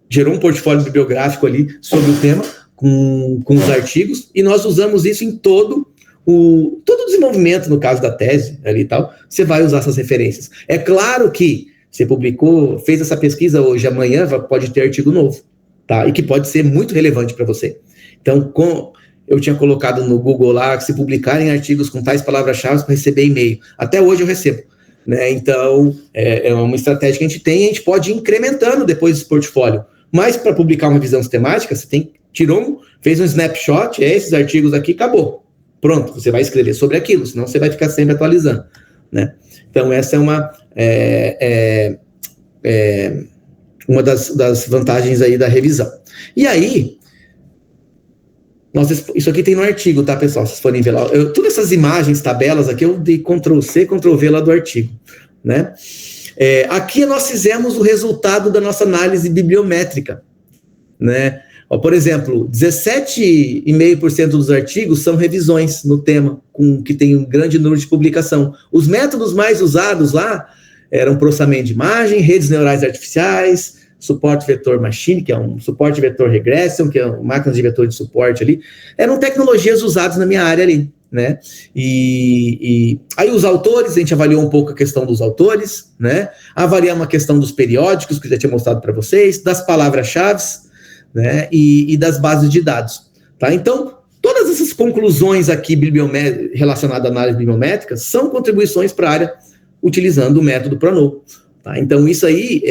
gerou um portfólio bibliográfico ali sobre o tema, com os artigos, e nós usamos isso em todo o desenvolvimento, no caso da tese ali e tal, você vai usar essas referências. É claro que você publicou, fez essa pesquisa hoje, amanhã pode ter artigo novo, tá? E que pode ser muito relevante para você. Então, eu tinha colocado no Google lá, que se publicarem artigos com tais palavras-chave para receber e-mail. Até hoje eu recebo, né? Então, é uma estratégia que a gente tem, e a gente pode ir incrementando depois esse portfólio. Mas para publicar uma visão sistemática, você fez um snapshot, esses artigos aqui, acabou. Pronto, você vai escrever sobre aquilo, senão você vai ficar sempre atualizando, né? Então, essa é uma das vantagens aí da revisão. E aí, isso aqui tem no artigo, tá, pessoal? Se vocês forem ver lá, todas essas imagens, tabelas aqui, eu dei Ctrl+C, Ctrl+V lá do artigo, né? Aqui nós fizemos o resultado da nossa análise bibliométrica, né? Por exemplo, 17,5% dos artigos são revisões no tema, que tem um grande número de publicação. Os métodos mais usados lá eram processamento de imagem, redes neurais artificiais, suporte vetor machine, que é um suporte vetor regression, que é máquinas de vetor de suporte ali. Eram tecnologias usadas na minha área ali, né? E aí os autores, a gente avaliou um pouco a questão dos autores, né? Avaliamos a questão dos periódicos, que eu já tinha mostrado para vocês, das palavras-chave, né, e das bases de dados, tá? Então, todas essas conclusões aqui relacionadas à análise bibliométrica são contribuições para a área utilizando o método Pronovo, tá? Então, isso aí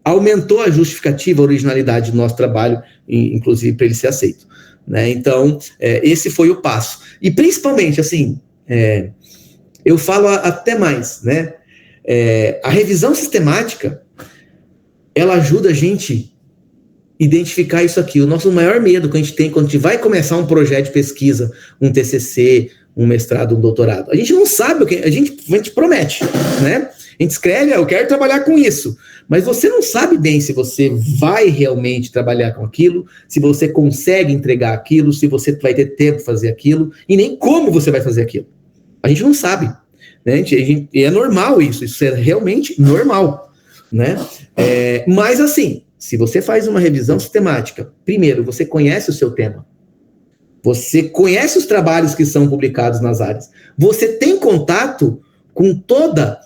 aumentou a justificativa, a originalidade do nosso trabalho, inclusive para ele ser aceito, né? Então, esse foi o passo. E, principalmente, assim, eu falo até mais, né? A revisão sistemática, ela ajuda a gente identificar isso aqui. O nosso maior medo que a gente tem quando a gente vai começar um projeto de pesquisa, um TCC, um mestrado, um doutorado, a gente não sabe o que a gente promete, né? A gente escreve, eu quero trabalhar com isso, mas você não sabe bem se você vai realmente trabalhar com aquilo, se você consegue entregar aquilo, se você vai ter tempo para fazer aquilo, e nem como você vai fazer aquilo. A gente não sabe, né? E é normal isso é realmente normal, né? Mas assim, se você faz uma revisão sistemática, primeiro, você conhece o seu tema, você conhece os trabalhos que são publicados nas áreas, você tem contato com toda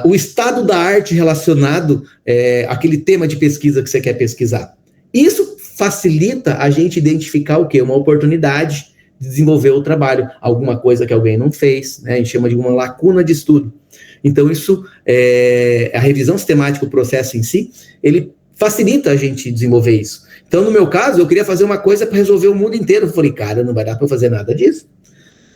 o estado da arte relacionado àquele tema de pesquisa que você quer pesquisar. Isso facilita a gente identificar o quê? Uma oportunidade de desenvolver o trabalho, alguma coisa que alguém não fez, né? A gente chama de uma lacuna de estudo. Então, isso, a revisão sistemática, o processo em si, ele facilita a gente desenvolver isso. Então, no meu caso, eu queria fazer uma coisa para resolver o mundo inteiro. Eu falei, cara, não vai dar para fazer nada disso.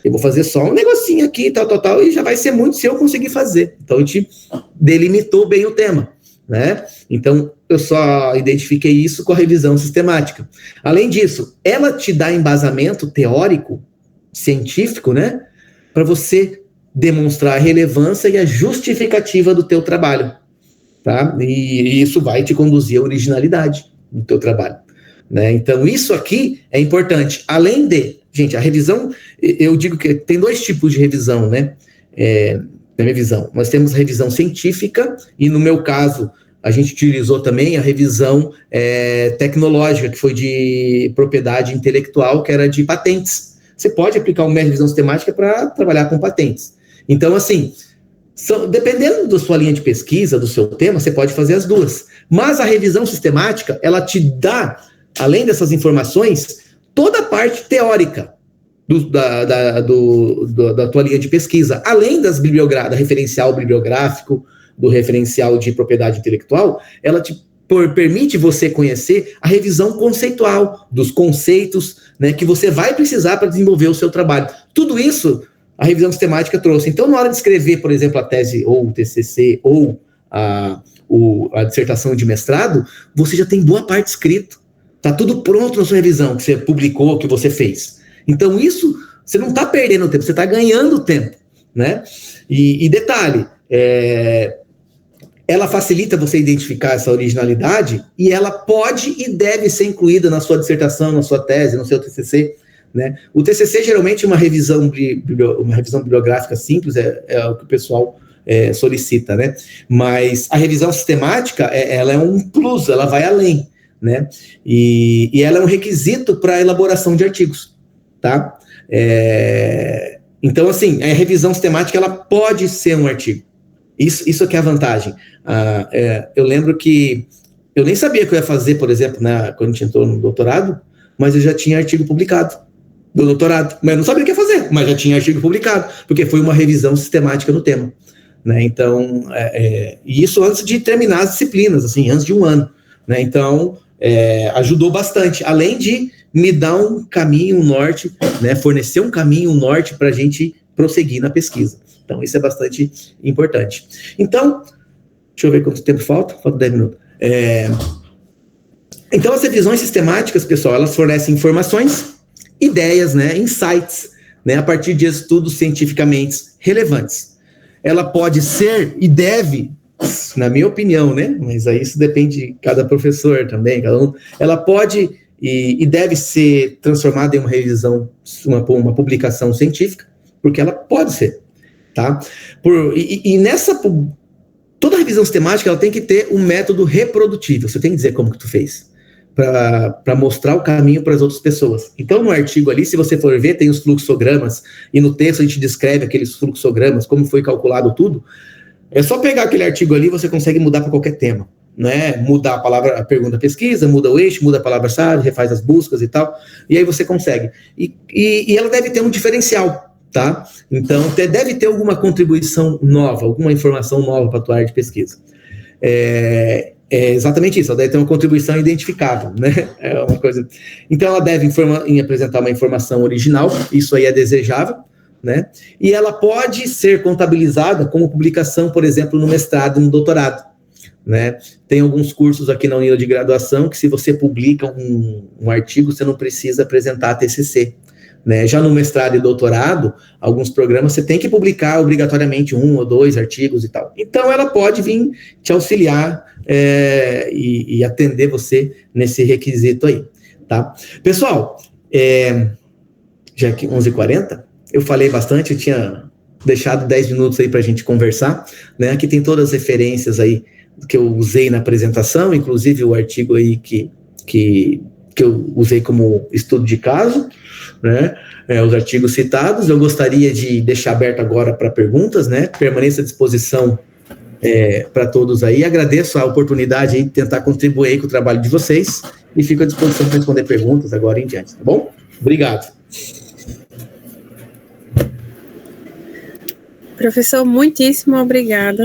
Eu vou fazer só um negocinho aqui, tal, e já vai ser muito se eu conseguir fazer. Então, a gente delimitou bem o tema, né? Então, eu só identifiquei isso com a revisão sistemática. Além disso, ela te dá embasamento teórico, científico, né? Para você demonstrar a relevância e a justificativa do teu trabalho. Tá? E isso vai te conduzir à originalidade do teu trabalho, né? Então, isso aqui é importante. Além de, gente, a revisão, eu digo que tem dois tipos de revisão, né? Na minha visão, nós temos a revisão científica e, no meu caso, a gente utilizou também a revisão tecnológica, que foi de propriedade intelectual, que era de patentes. Você pode aplicar uma revisão sistemática para trabalhar com patentes. Então, assim, dependendo da sua linha de pesquisa, do seu tema, você pode fazer as duas. Mas a revisão sistemática, ela te dá, além dessas informações, toda a parte teórica da tua linha de pesquisa, além da referencial bibliográfico, do referencial de propriedade intelectual, ela permite você conhecer a revisão conceitual dos conceitos, né, que você vai precisar para desenvolver o seu trabalho. Tudo isso a revisão sistemática trouxe. Então, na hora de escrever, por exemplo, a tese ou o TCC ou a dissertação de mestrado, você já tem boa parte escrito. Está tudo pronto na sua revisão, que você publicou, que você fez. Então, isso, você não está perdendo tempo, você está ganhando tempo, né? E detalhe, ela facilita você identificar essa originalidade e ela pode e deve ser incluída na sua dissertação, na sua tese, no seu TCC, né? O TCC geralmente é uma revisão bibliográfica simples, é o que o pessoal solicita, né? Mas a revisão sistemática, ela é um plus, ela vai além, né? E ela é um requisito para a elaboração de artigos, tá? Então, assim, a revisão sistemática, ela pode ser um artigo. Isso que é a vantagem. Eu lembro que eu nem sabia que eu ia fazer, por exemplo, quando a gente entrou no doutorado, mas eu já tinha artigo publicado do doutorado. Mas eu não sabia o que ia fazer, mas já tinha artigo publicado, porque foi uma revisão sistemática no tema, né? Então, e isso antes de terminar as disciplinas, assim, antes de um ano, né? Então, ajudou bastante, além de me dar um caminho, um norte, né? Fornecer um caminho, um norte para a gente prosseguir na pesquisa. Então, isso é bastante importante. Então, deixa eu ver quanto tempo falta. Falta 10 minutos. Então, as revisões sistemáticas, pessoal, elas fornecem informações, ideias, né, insights, né, a partir de estudos cientificamente relevantes. Ela pode ser e deve, na minha opinião, né, mas aí isso depende de cada professor também, cada um, ela pode e deve ser transformada em uma revisão, uma publicação científica, porque ela pode ser. Tá? Toda revisão sistemática ela tem que ter um método reprodutível. Você tem que dizer como que tu fez, para mostrar o caminho para as outras pessoas. Então, no artigo ali, se você for ver, tem os fluxogramas, e no texto a gente descreve aqueles fluxogramas, como foi calculado tudo. É só pegar aquele artigo ali, você consegue mudar para qualquer tema, né? Mudar a pergunta pesquisa, muda o eixo, muda a palavra-chave, refaz as buscas e tal, e aí você consegue. E ela deve ter um diferencial. Tá? Então, deve ter alguma contribuição nova, alguma informação nova para a tua área de pesquisa. É exatamente isso, ela deve ter uma contribuição identificável, né? É uma coisa. Então, ela deve apresentar uma informação original, isso aí é desejável, né? E ela pode ser contabilizada como publicação, por exemplo, no mestrado e no doutorado, né? Tem alguns cursos aqui na Unila de graduação que, se você publica um artigo, você não precisa apresentar a TCC. Né? Já no mestrado e doutorado, alguns programas você tem que publicar obrigatoriamente 1 ou 2 artigos e tal. Então, ela pode vir te auxiliar e atender você nesse requisito aí, tá? Pessoal, já que 11h40, eu falei bastante, eu tinha deixado 10 minutos aí para a gente conversar, né? Aqui tem todas as referências aí que eu usei na apresentação, inclusive o artigo aí que eu usei como estudo de caso, né? Os artigos citados. Eu gostaria de deixar aberto agora para perguntas, né? Permaneça à disposição para todos aí. Agradeço a oportunidade de tentar contribuir aí com o trabalho de vocês e fico à disposição para responder perguntas agora em diante, tá bom? Obrigado. Professor, muitíssimo obrigada